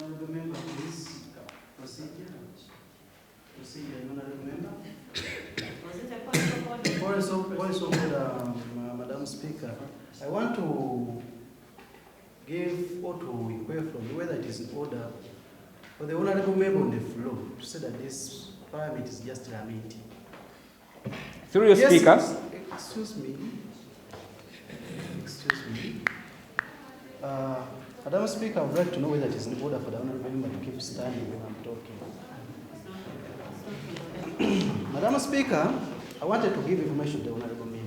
Honorable member, Speaker, I want to give or to inquire from you whether it is in order for the honorable member on the floor to say that this parliament is just lamenting. Through your Yes, speaker. Excuse me. Excuse me. Madam Speaker, I would like to know whether it is in order for the honorable member to keep standing when I'm talking. Madam Speaker, I wanted to give information to the honorable member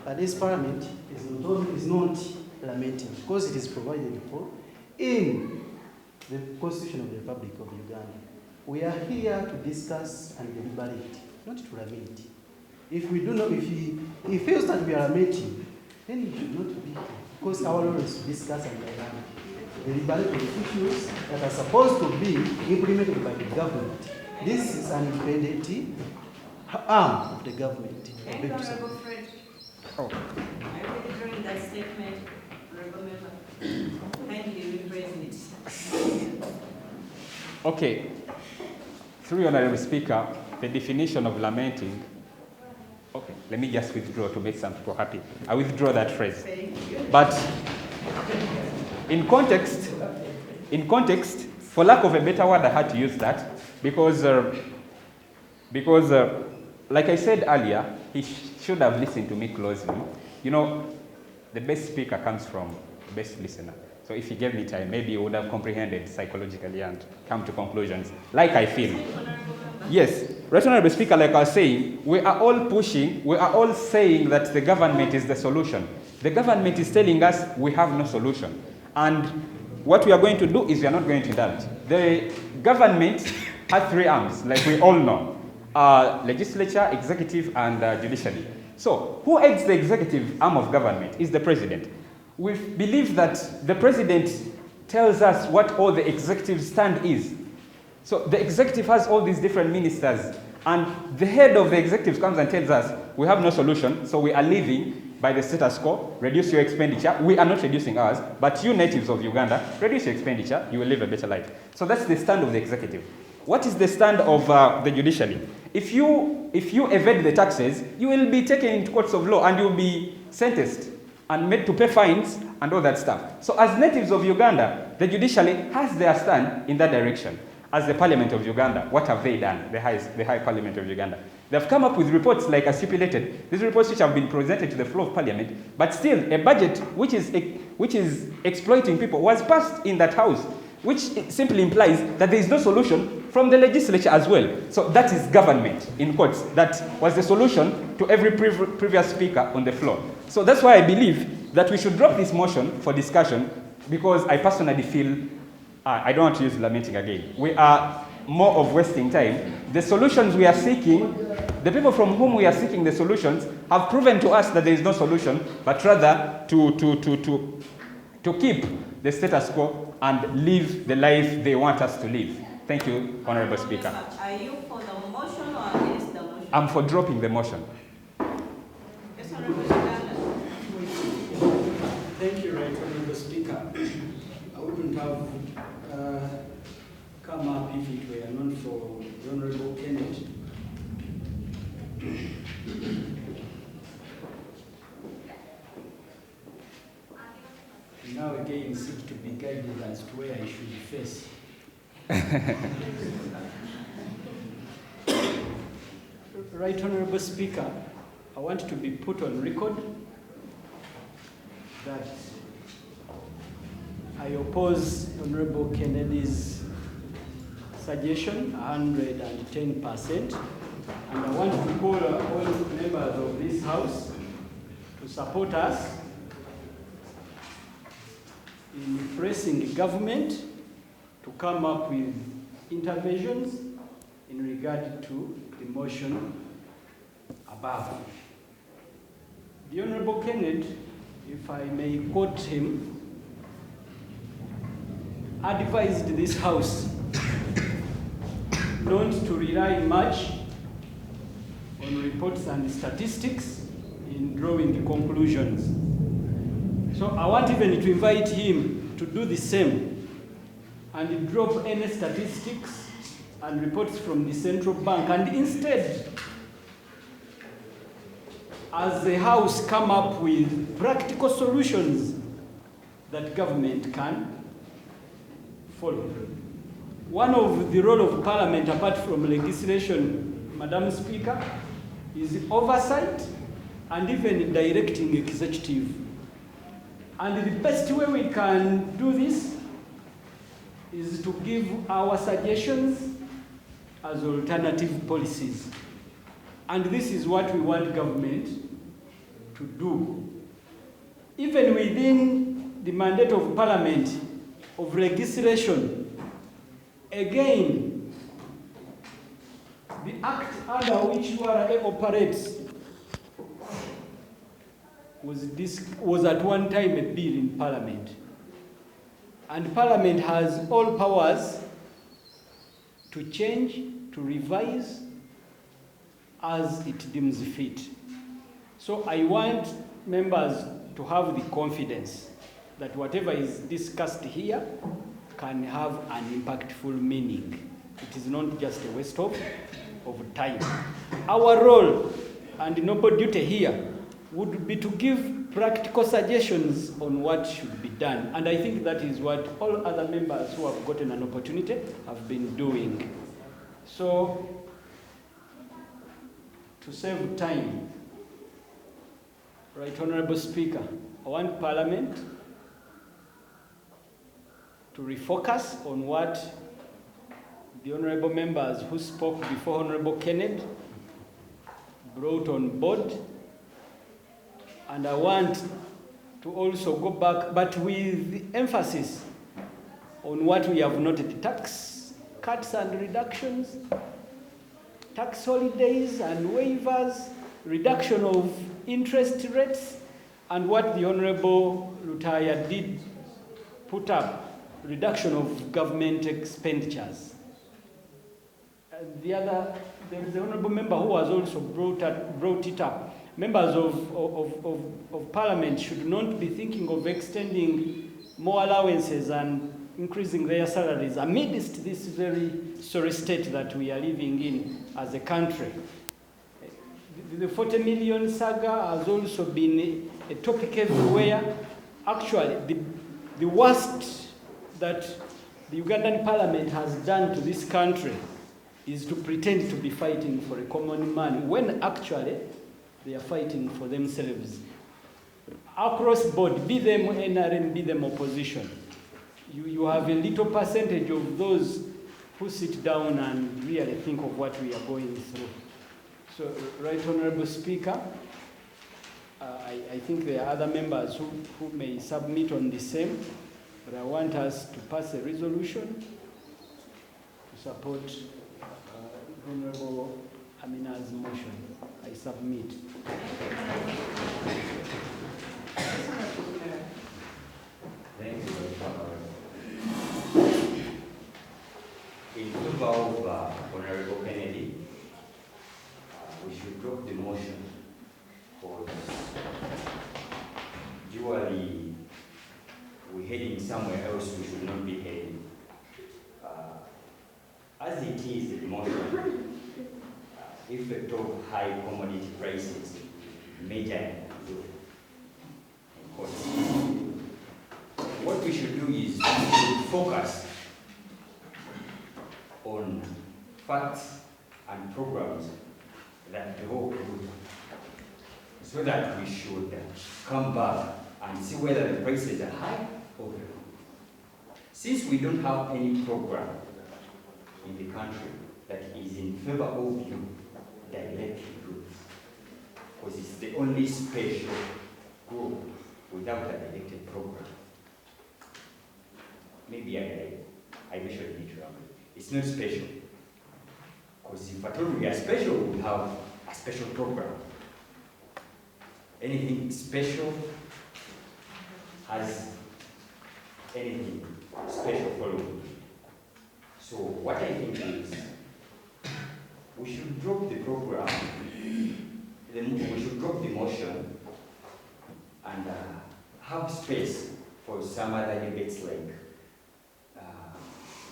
that this parliament is not lamenting because it is provided for in the Constitution of the Republic of Uganda. We are here to discuss and deliberate, not to lament. If we do not, if he feels that we are lamenting, then he should not be here because our role is to discuss and deliberate on issues that are supposed to be implemented by the government. This is an independent arm of the government. Thank you, Honorable Fred. Oh. I withdrawing that statement, Honorable Member. Kindly rephrase it. Okay. Through your Honorable Speaker, the definition of lamenting. Okay, let me just withdraw to make some people happy. I withdraw that phrase. But in context, for lack of a better word, I had to use that because like I said earlier, he should have listened to me closely. You know, the best speaker comes from the best listener. So if he gave me time, maybe he would have comprehended psychologically and come to conclusions like I feel. Yes, Right Honorable Speaker, like I was saying, we are all saying that the government is the solution. The government is telling us we have no solution. And what we are going to do is we are not going to indulge. The government has three arms, like we all know. Legislature, executive, and judiciary. So, who heads the executive arm of government is the president. We believe that the president tells us what all the executive stand is. So, the executive has all these different ministers, and the head of the executive comes and tells us, we have no solution, so we are living by the status quo, reduce your expenditure. We are not reducing ours, but you natives of Uganda, reduce your expenditure, you will live a better life. So that's the stand of the executive. What is the stand of the judiciary? If you evade the taxes, you will be taken into courts of law and you will be sentenced and made to pay fines and all that stuff. So as natives of Uganda, the judiciary has their stand in that direction. As the Parliament of Uganda, what have they done, the High Parliament of Uganda? They've come up with reports like I stipulated, these reports which have been presented to the floor of Parliament, but still a budget which is exploiting people was passed in that house, which simply implies that there is no solution from the legislature as well. So that is government, in quotes. That was the solution to every previous speaker on the floor. So that's why I believe that we should drop this motion for discussion, because I personally feel, I don't want to use lamenting again. We are more of wasting time. The solutions we are seeking, the people from whom we are seeking the solutions have proven to us that there is no solution, but rather to keep the status quo and live the life they want us to live. Thank you, Honorable Speaker. Are you for the motion or against the motion? I'm for dropping the motion. Yes, Honorable Speaker. Thank you, Right Honorable Speaker. I wouldn't have come up if it were not for the Honorable Kenneth. Now again seek to be guided as to where I should face. Right Honorable Speaker, I want to be put on record that I oppose Honorable Kennedy's suggestion, 110%, and I want to call all members of this House to support us in pressing the government to come up with interventions in regard to the motion above. The Honorable Kenneth, if I may quote him, advised this House not to rely much on reports and statistics in drawing the conclusions. So I want even to invite him to do the same and drop any statistics and reports from the central bank, and instead as a house, come up with practical solutions that government can follow. One of the role of Parliament, apart from legislation, Madam Speaker, is oversight and even directing executive. And the best way we can do this is to give our suggestions as alternative policies. And this is what we want government to do. Even within the mandate of Parliament, of legislation, again, the act under which URA operates was at one time a bill in Parliament. And Parliament has all powers to change, to revise, as it deems fit. So I want members to have the confidence that whatever is discussed here can have an impactful meaning. It is not just a waste of time. Our role and noble duty here would be to give practical suggestions on what should be done. And I think that is what all other members who have gotten an opportunity have been doing. So, to save time, Right Honorable Speaker, I want Parliament to refocus on what the honorable members who spoke before Honorable Kennedy brought on board. And I want to also go back, but with emphasis on what we have noted: tax cuts and reductions, tax holidays and waivers, reduction of interest rates, and what the Honorable Lutaya did put up, reduction of government expenditures. There is the Honorable Member who has also brought it up. Members of Parliament should not be thinking of extending more allowances and increasing their salaries amidst this very sorry state that we are living in as a country. The 40 million saga has also been a topic everywhere. Actually, the worst that the Ugandan Parliament has done to this country is to pretend to be fighting for a common man, when actually they are fighting for themselves. Across board, be them NRM, be them opposition, you have a little percentage of those who sit down and really think of what we are going through. So, Right Honorable Speaker, I think there are other members who may submit on the same, but I want us to pass a resolution to support Honorable Amina's motion. I submit. Thank you, in favor of Honorable Kennedy, we should drop the motion, because usually we're heading somewhere else we should not be heading. As it is, the motion, effect of high commodity prices, major costs. What we should do is we should focus on facts and programs that the whole group, so that we should come back and see whether the prices are high or low. Since we don't have any program in the country that is in favor of you direct group, because it's the only special group without a directed program. Maybe I wish I did wrong. It's not special. Because if at all we are special, we have a special program. Anything special has anything special following. So what I think is, we should drop the program, we should drop the motion, and have space for some other debates like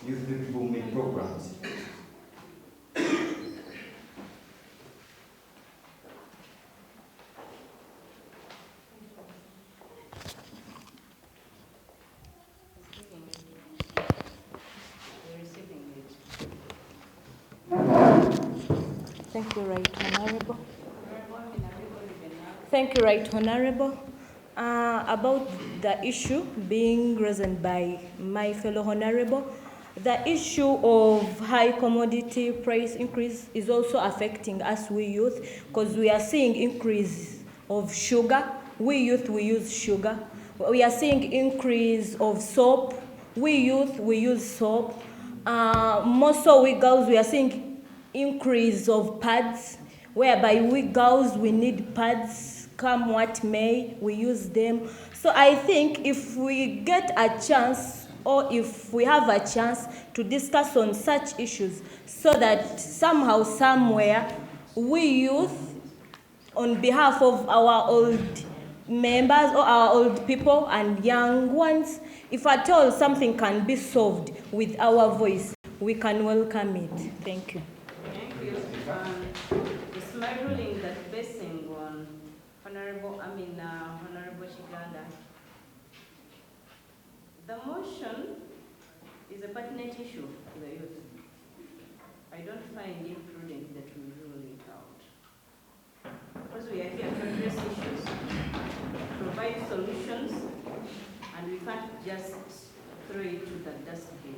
youth development programs. Thank you, Right Honorable. Thank you, Right Honorable. About the issue being raised by my fellow Honorable, the issue of high commodity price increase is also affecting us, we youth, because we are seeing increase of sugar. We youth, we use sugar. We are seeing increase of soap. We youth, we use soap. More so we girls, we are seeing increase of pads, whereby we girls, we need pads, come what may, we use them. So I think if we get a chance, or if we have a chance to discuss on such issues, so that somehow, somewhere, we youth, on behalf of our old members or our old people and young ones, if at all something can be solved with our voice, we can welcome it. Thank you. Thank you. It's my ruling that basing on Honorable Chiganda, the motion is a pertinent issue to the youth. I don't find it prudent that we rule it out. Because we are here to address issues, provide solutions, and we can't just throw it to the dustbin.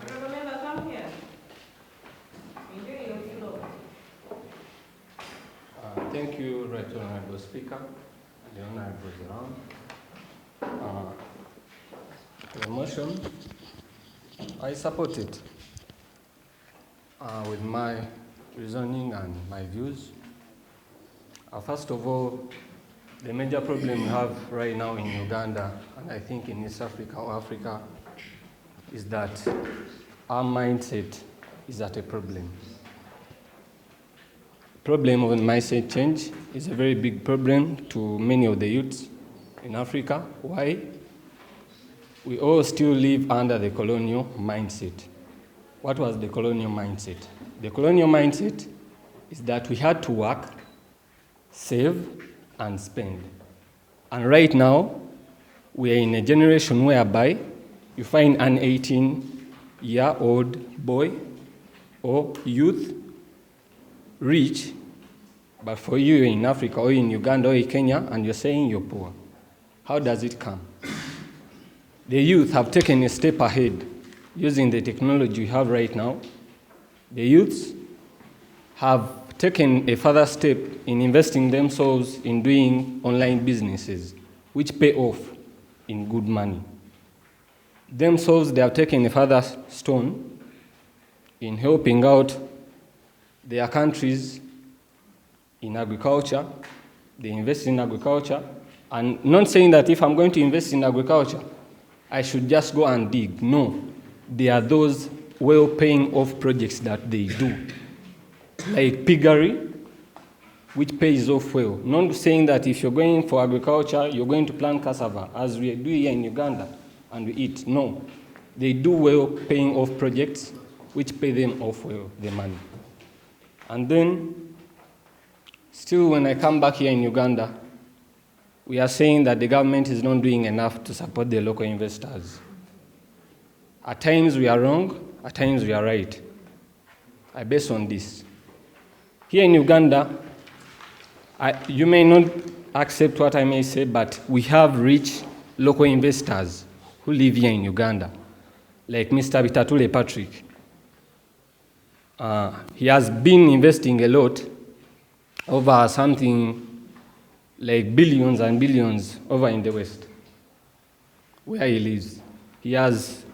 Honorable Member, come here. Enjoy your floor. Thank you, Right Honorable Speaker, and the Honorable around. The motion, I support it with my reasoning and my views. First of all, the major problem we have right now in Uganda, and I think in East Africa or Africa, is that our mindset is at a problem. Problem of mindset change is a very big problem to many of the youths in Africa. Why? We all still live under the colonial mindset. What was the colonial mindset? The colonial mindset is that we had to work, save, and spend. And right now, we are in a generation whereby you find an 18-year-old boy or youth rich, but for you in Africa or in Uganda or in Kenya, and you're saying you're poor. How does it come? The youth have taken a step ahead using the technology we have right now. The youths have taken a further step in investing themselves in doing online businesses, which pay off in good money. Themselves, they have taken a further stone in helping out their countries in agriculture. They invest in agriculture, and not saying that if I'm going to invest in agriculture, I should just go and dig. No, there are those well-paying off projects that they do, like piggery, which pays off well. Not saying that if you're going for agriculture, you're going to plant cassava, as we do here in Uganda, and we eat. No, they do well-paying off projects, which pay them off well, the money. And then, still when I come back here in Uganda, we are saying that the government is not doing enough to support the local investors. At times we are wrong, at times we are right. I base on this. Here in Uganda, you may not accept what I may say, but we have rich local investors who live here in Uganda, like Mr. Bitatule Patrick. He has been investing a lot, over something like billions and billions over in the West, where he lives. He has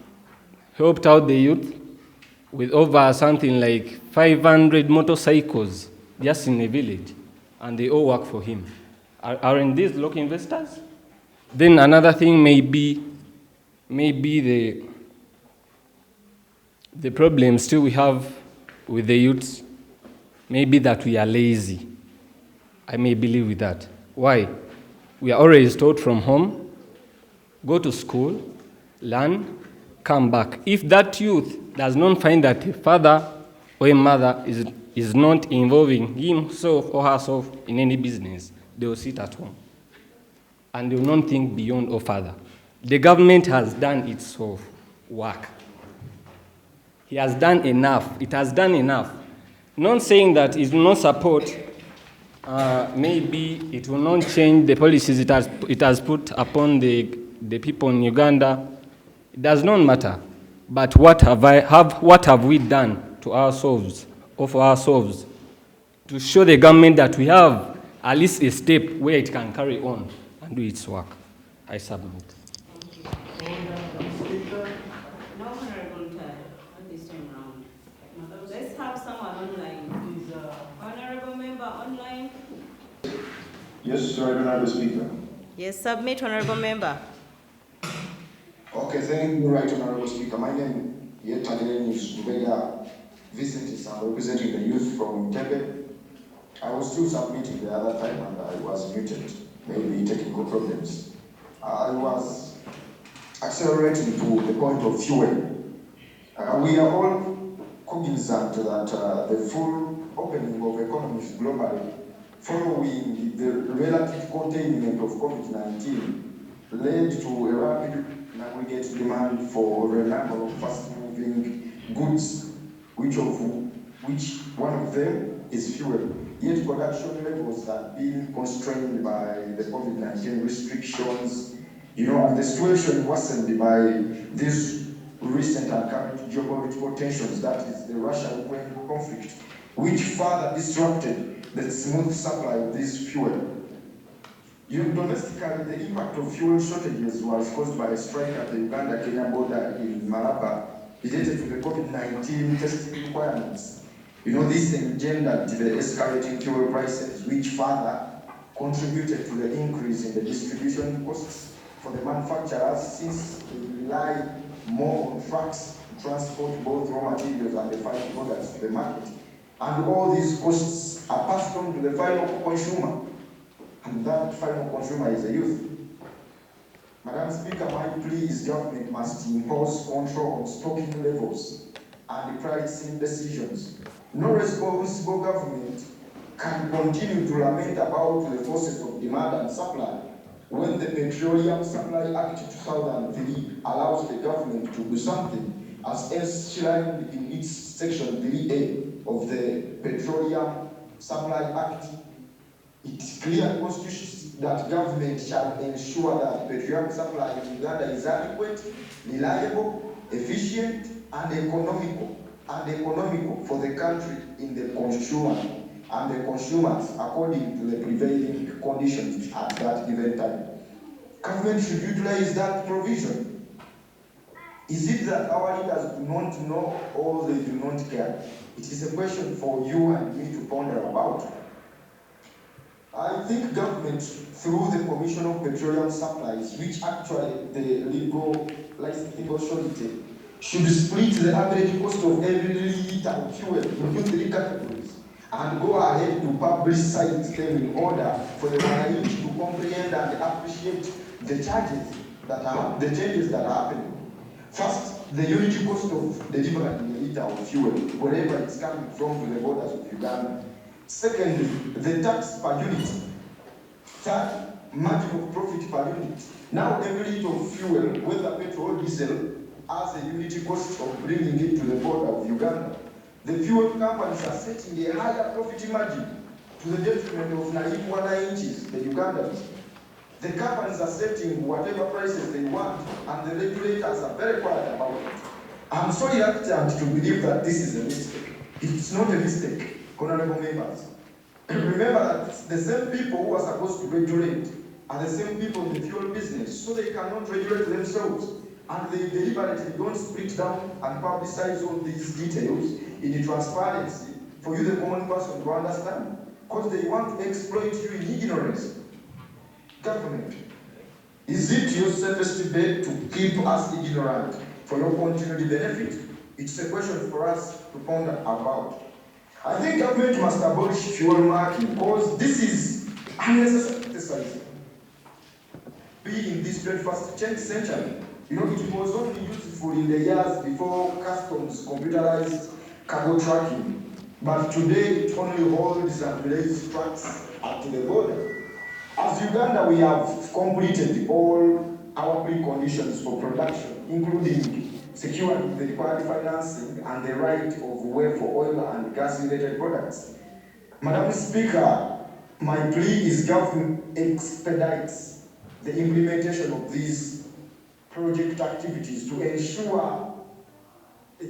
helped out the youth with over something like 500 motorcycles just in a village, and they all work for him. Aren't these local investors? Then another thing may be the problem still we have with the youths, maybe that we are lazy. I may believe with that. Why? We are always taught from home, go to school, learn, come back. If that youth does not find that a father or a mother is not involving himself or herself in any business, they will sit at home. and they will not think beyond or further. The government has done its work. It has done enough. Not saying that it will not support, maybe it will not change the policies it has put upon the people in Uganda. It does not matter. But what have we done to ourselves, or for ourselves, to show the government that we have at least a step where it can carry on and do its work? I submit. No honorable time on this time round. Let's have someone online. Is honorable member online? Yes, Honorable Speaker. Yes, submit, honorable member. Okay, thank you, right, Honorable Speaker. My name yet again is Rubega Vincent. I'm representing the youth from Tembe. I was still submitting the other time and I was muted, maybe technical problems. I was accelerating to the point of fuel. We are all cognizant that the full opening of economies globally following the relative containment of COVID-19 led to a rapid aggregate demand for a number of fast-moving goods, which one of them is fuel. Yet production levels have been constrained by the COVID-19 restrictions, and the situation worsened by these recent and current geopolitical tensions, that is the Russia-Ukraine conflict, which further disrupted the smooth supply of this fuel. Domestically, the impact of fuel shortages was caused by a strike at the Uganda-Kenya border in Malaba related to the COVID-19 testing requirements. This engendered the escalating fuel prices, which further contributed to the increase in the distribution costs for the manufacturers, since they rely more on trucks to transport both raw materials and the final products to the market. And all these costs are passed on to the final consumer, and that final consumer is the youth. Madam Speaker, my plea is government must impose control on stocking levels and pricing decisions. No responsible government can continue to lament about the forces of demand and supply when the Petroleum Supply Act 2003 allows the government to do something, as enshrined in its section 3A of the Petroleum Supply Act. It clearly constitutes that government shall ensure that petroleum supply in Uganda is adequate, reliable, efficient, and economical for the country in the consumer and the consumers according to the prevailing conditions at that given time. Government should utilize that provision. Is it that our leaders do not know or they do not care? It is a question for you and me to ponder about. I think government, through the Commission of Petroleum Supplies, which actually the legal authority, should split the average cost of every litre of fuel into 3 categories and go ahead to publicize them in order for the Wananchi to comprehend and appreciate the the changes that are happening. First, the unit cost of delivering a litre of fuel, wherever it's coming from to the borders of Uganda. Secondly, the tax per unit. Third, margin of profit per unit. Now every litre of fuel, whether petrol or diesel, has a unit cost of bringing it to the border of Uganda. The fuel companies are setting a higher profit margin to the detriment of naive Wananchis, the Ugandans. The companies are setting whatever prices they want, and the regulators are very quiet about it. I'm so reluctant to believe that this is a mistake. It's not a mistake, honorable members. Remember that the same people who are supposed to regulate are the same people in the fuel business, so they cannot regulate themselves. And they deliberately don't split down and publicize all these details in the transparency for you, the common person, to understand, because they want to exploit you in ignorance. Government, is it your safest bet to keep us ignorant for your continued benefit? It's a question for us to ponder about. I think government must abolish fuel marking, because this is unnecessary exercise. Being in this 21st century, it was only useful in the years before customs computerized cargo tracking, but today it only holds and relays trucks up to the border. As Uganda, we have completed all our preconditions for production, including securing the required financing and the right of way for oil and gas-related products. Madam Speaker, my plea is government expedites the implementation of these project activities to ensure a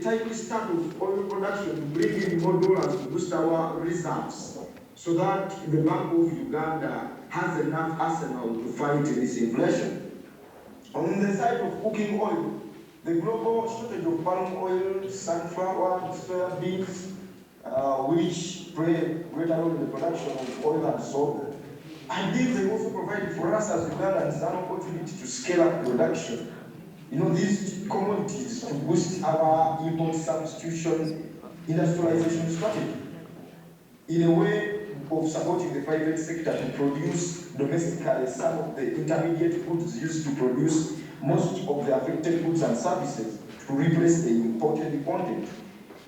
timely start of oil production to bring in more dollars to boost our reserves, so that the Bank of Uganda has enough arsenal to fight this inflation. On the side of cooking oil, the global shortage of palm oil, sunflower, soya beans, which play a greater role in the production of oil and salt, I believe they also provide for us as Ugandans an opportunity to scale up production. You know, these commodities to boost our import substitution industrialization strategy in a way of supporting the private sector to produce domestically some of the intermediate goods used to produce most of the affected goods and services to replace the imported content.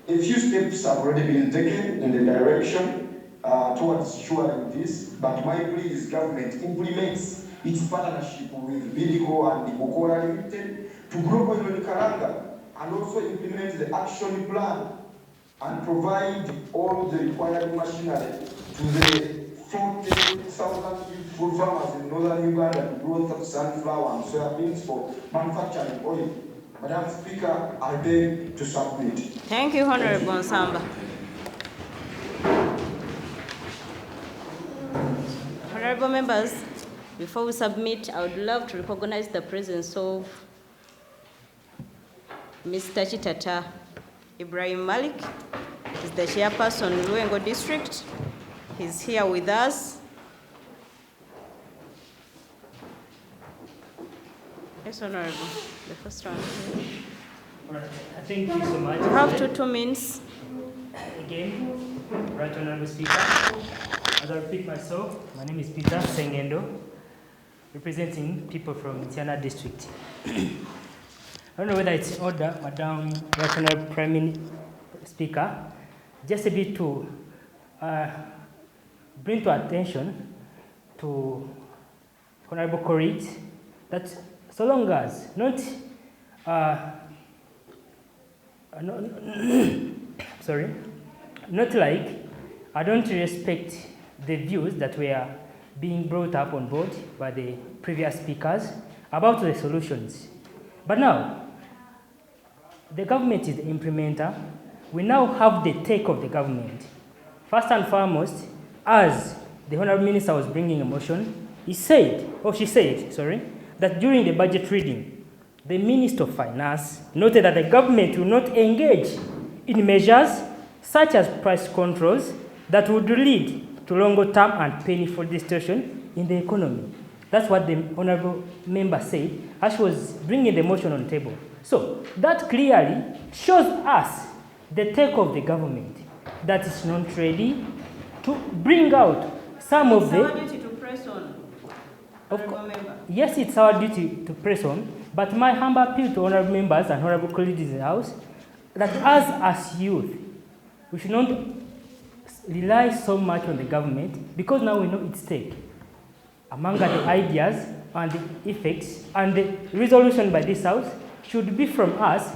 A few steps have already been taken in the direction towards ensuring this, but my plea is government implements its partnership with Bidco and Bokora Limited to grow oil in Karanga, and also implement the action plan and provide all the required machinery to the 40,000 food farmers in northern Uganda to grow sunflower and soya beans for manufacturing oil. Madam Speaker, I beg to submit. Thank you, Honorable Nsamba. Honorable members, before we submit, I would love to recognize the presence of Mr. Chitata Ibrahim Malik. He's the chairperson of Luengo District. He's here with us. Yes, Honorable, the first one. All right, thank you so much. You have 2 minutes. Again, Right Honorable Speaker, as I repeat myself, my name is Peter Sengendo, representing people from Uganda District. I don't know whether it's in order, Madam Right Honorable Prime Speaker, just a bit to bring to attention to Honorable colleagues that so long as not like I don't respect the views that were being brought up on board by the previous speakers about the solutions. But now, the government is the implementer. We now have the take of the government. First and foremost, as the Honorable Minister was bringing a motion, she said, that during the budget reading, the Minister of Finance noted that the government will not engage in measures such as price controls that would lead to longer-term and painful distortion in the economy. That's what the Honorable Member said as she was bringing the motion on the table. So that clearly shows us the take of the government that is not ready to bring out some of the... It's our duty to press on. Yes, it's our duty to press on, but my humble appeal to honorable members and honorable colleagues in the House that as youth, we should not rely so much on the government, because now we know its stake. Among the ideas and the effects and the resolution by this House should be from us,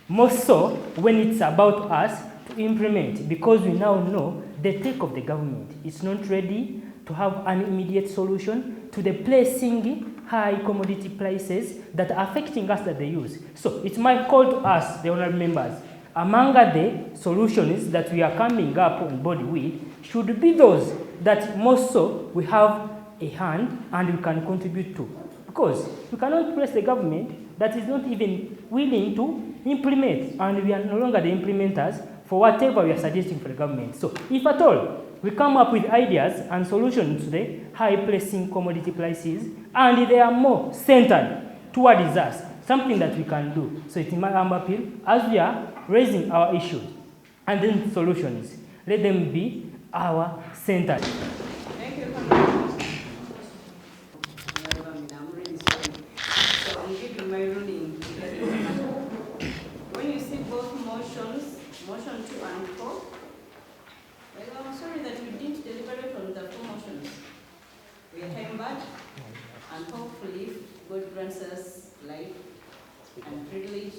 more so when it's about us to implement, because we now know the take of the government. It's not ready to have an immediate solution to the placing high commodity prices that are affecting us that they use. So it's my call to us, the honorable members, among the solutions that we are coming up on board with should be those that most so we have a hand and we can contribute to. Because we cannot press the government that is not even willing to implement, and we are no longer the implementers for whatever we are suggesting for the government. So if at all we come up with ideas and solutions to the high placing commodity prices, and they are more centered towards us, something that we can do. So it's my humble appeal, as we are raising our issues and then solutions, let them be our centered. Thank you, I'm really sorry. So I'm giving my ruling. When you see both motions, motion 2 and 4, I'm sorry that we didn't deliberate on the 4 motions. We are time-bound, and hopefully, if God grants us life and privilege,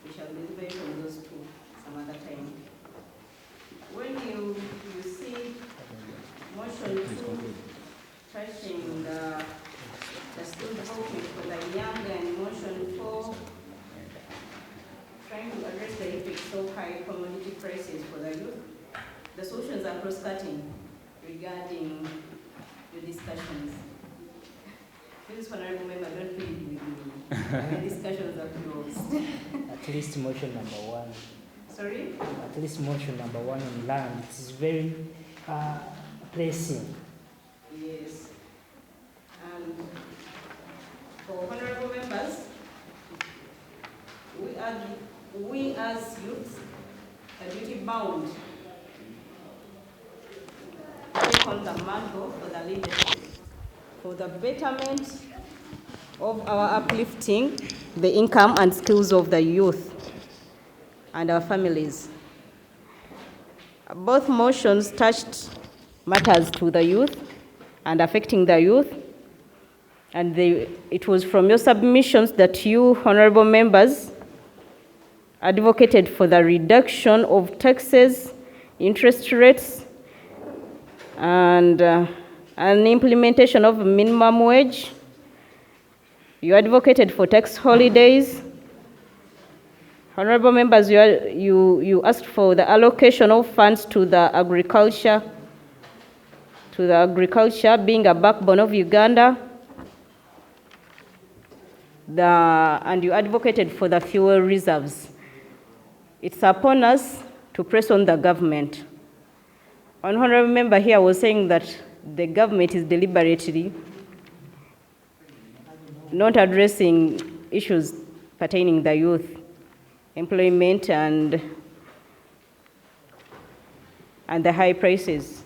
we shall deliver from those two some other time. When you see motion 2 touching the school development for the young and motion 4 trying to address the effects of high commodity prices for the youth, the solutions are cross-cutting regarding your discussions. Please, Honorable Member, don't plead with me. The discussions are closed. At least motion number 1. Sorry? At least motion number 1 on land. It is very pressing. Yes. And for honorable members, we as youths are duty bound to take on the mantle for the leadership, for the betterment of our uplifting the income and skills of the youth and our families. Both motions touched matters to the youth and affecting the youth, and it was from your submissions that you, honorable members, advocated for the reduction of taxes, interest rates, and an implementation of minimum wage. You advocated for tax holidays. Honorable members, you asked for the allocation of funds to the agriculture being a backbone of Uganda. And you advocated for the fuel reserves. It's upon us to press on the government. One honorable member here was saying that the government is deliberately not addressing issues pertaining the youth, employment, and the high prices.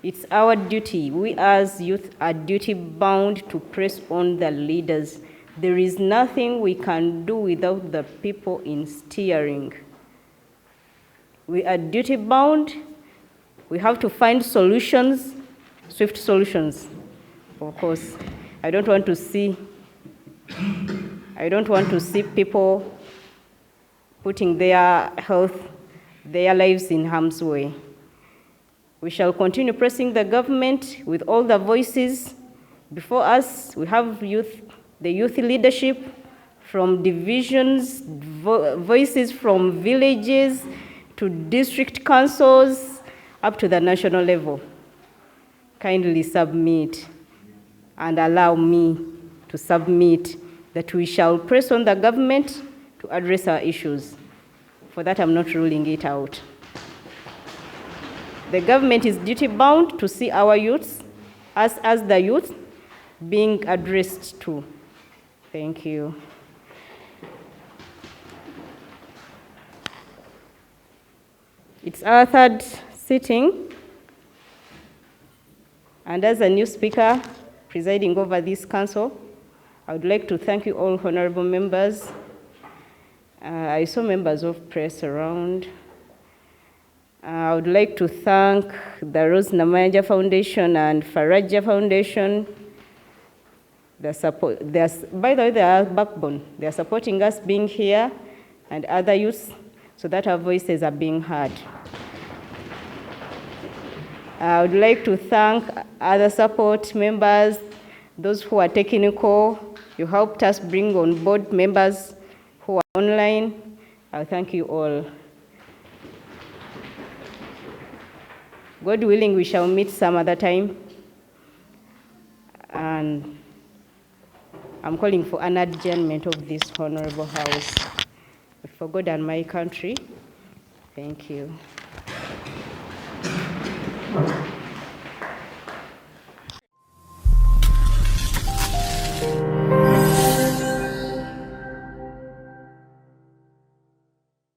It's our duty. We as youth are duty bound to press on the leaders. There is nothing we can do without the people in steering. We are duty bound. We have to find solutions, swift solutions. Of course, I don't want to see people putting their health, their lives in harm's way. We shall continue pressing the government with all the voices. Before us, we have the youth leadership from divisions, voices from villages to district councils up to the national level. Kindly submit and allow me to submit that we shall press on the government to address our issues. For that, I'm not ruling it out. The government is duty-bound to see our youths, us as the youth, being addressed to. Thank you. It's our third sitting, and as a new speaker presiding over this council, I would like to thank you all, honorable members. I saw members of press around. I would like to thank the Rose Namayanja Foundation and Faraja Foundation. By the way, they are backbone. They are supporting us being here and other youths so that our voices are being heard. I would like to thank other support members, those who are technical. You helped us bring on board members who are online. I thank you all. God willing, we shall meet some other time. And I'm calling for an adjournment of this honorable house. For God and my country, thank you.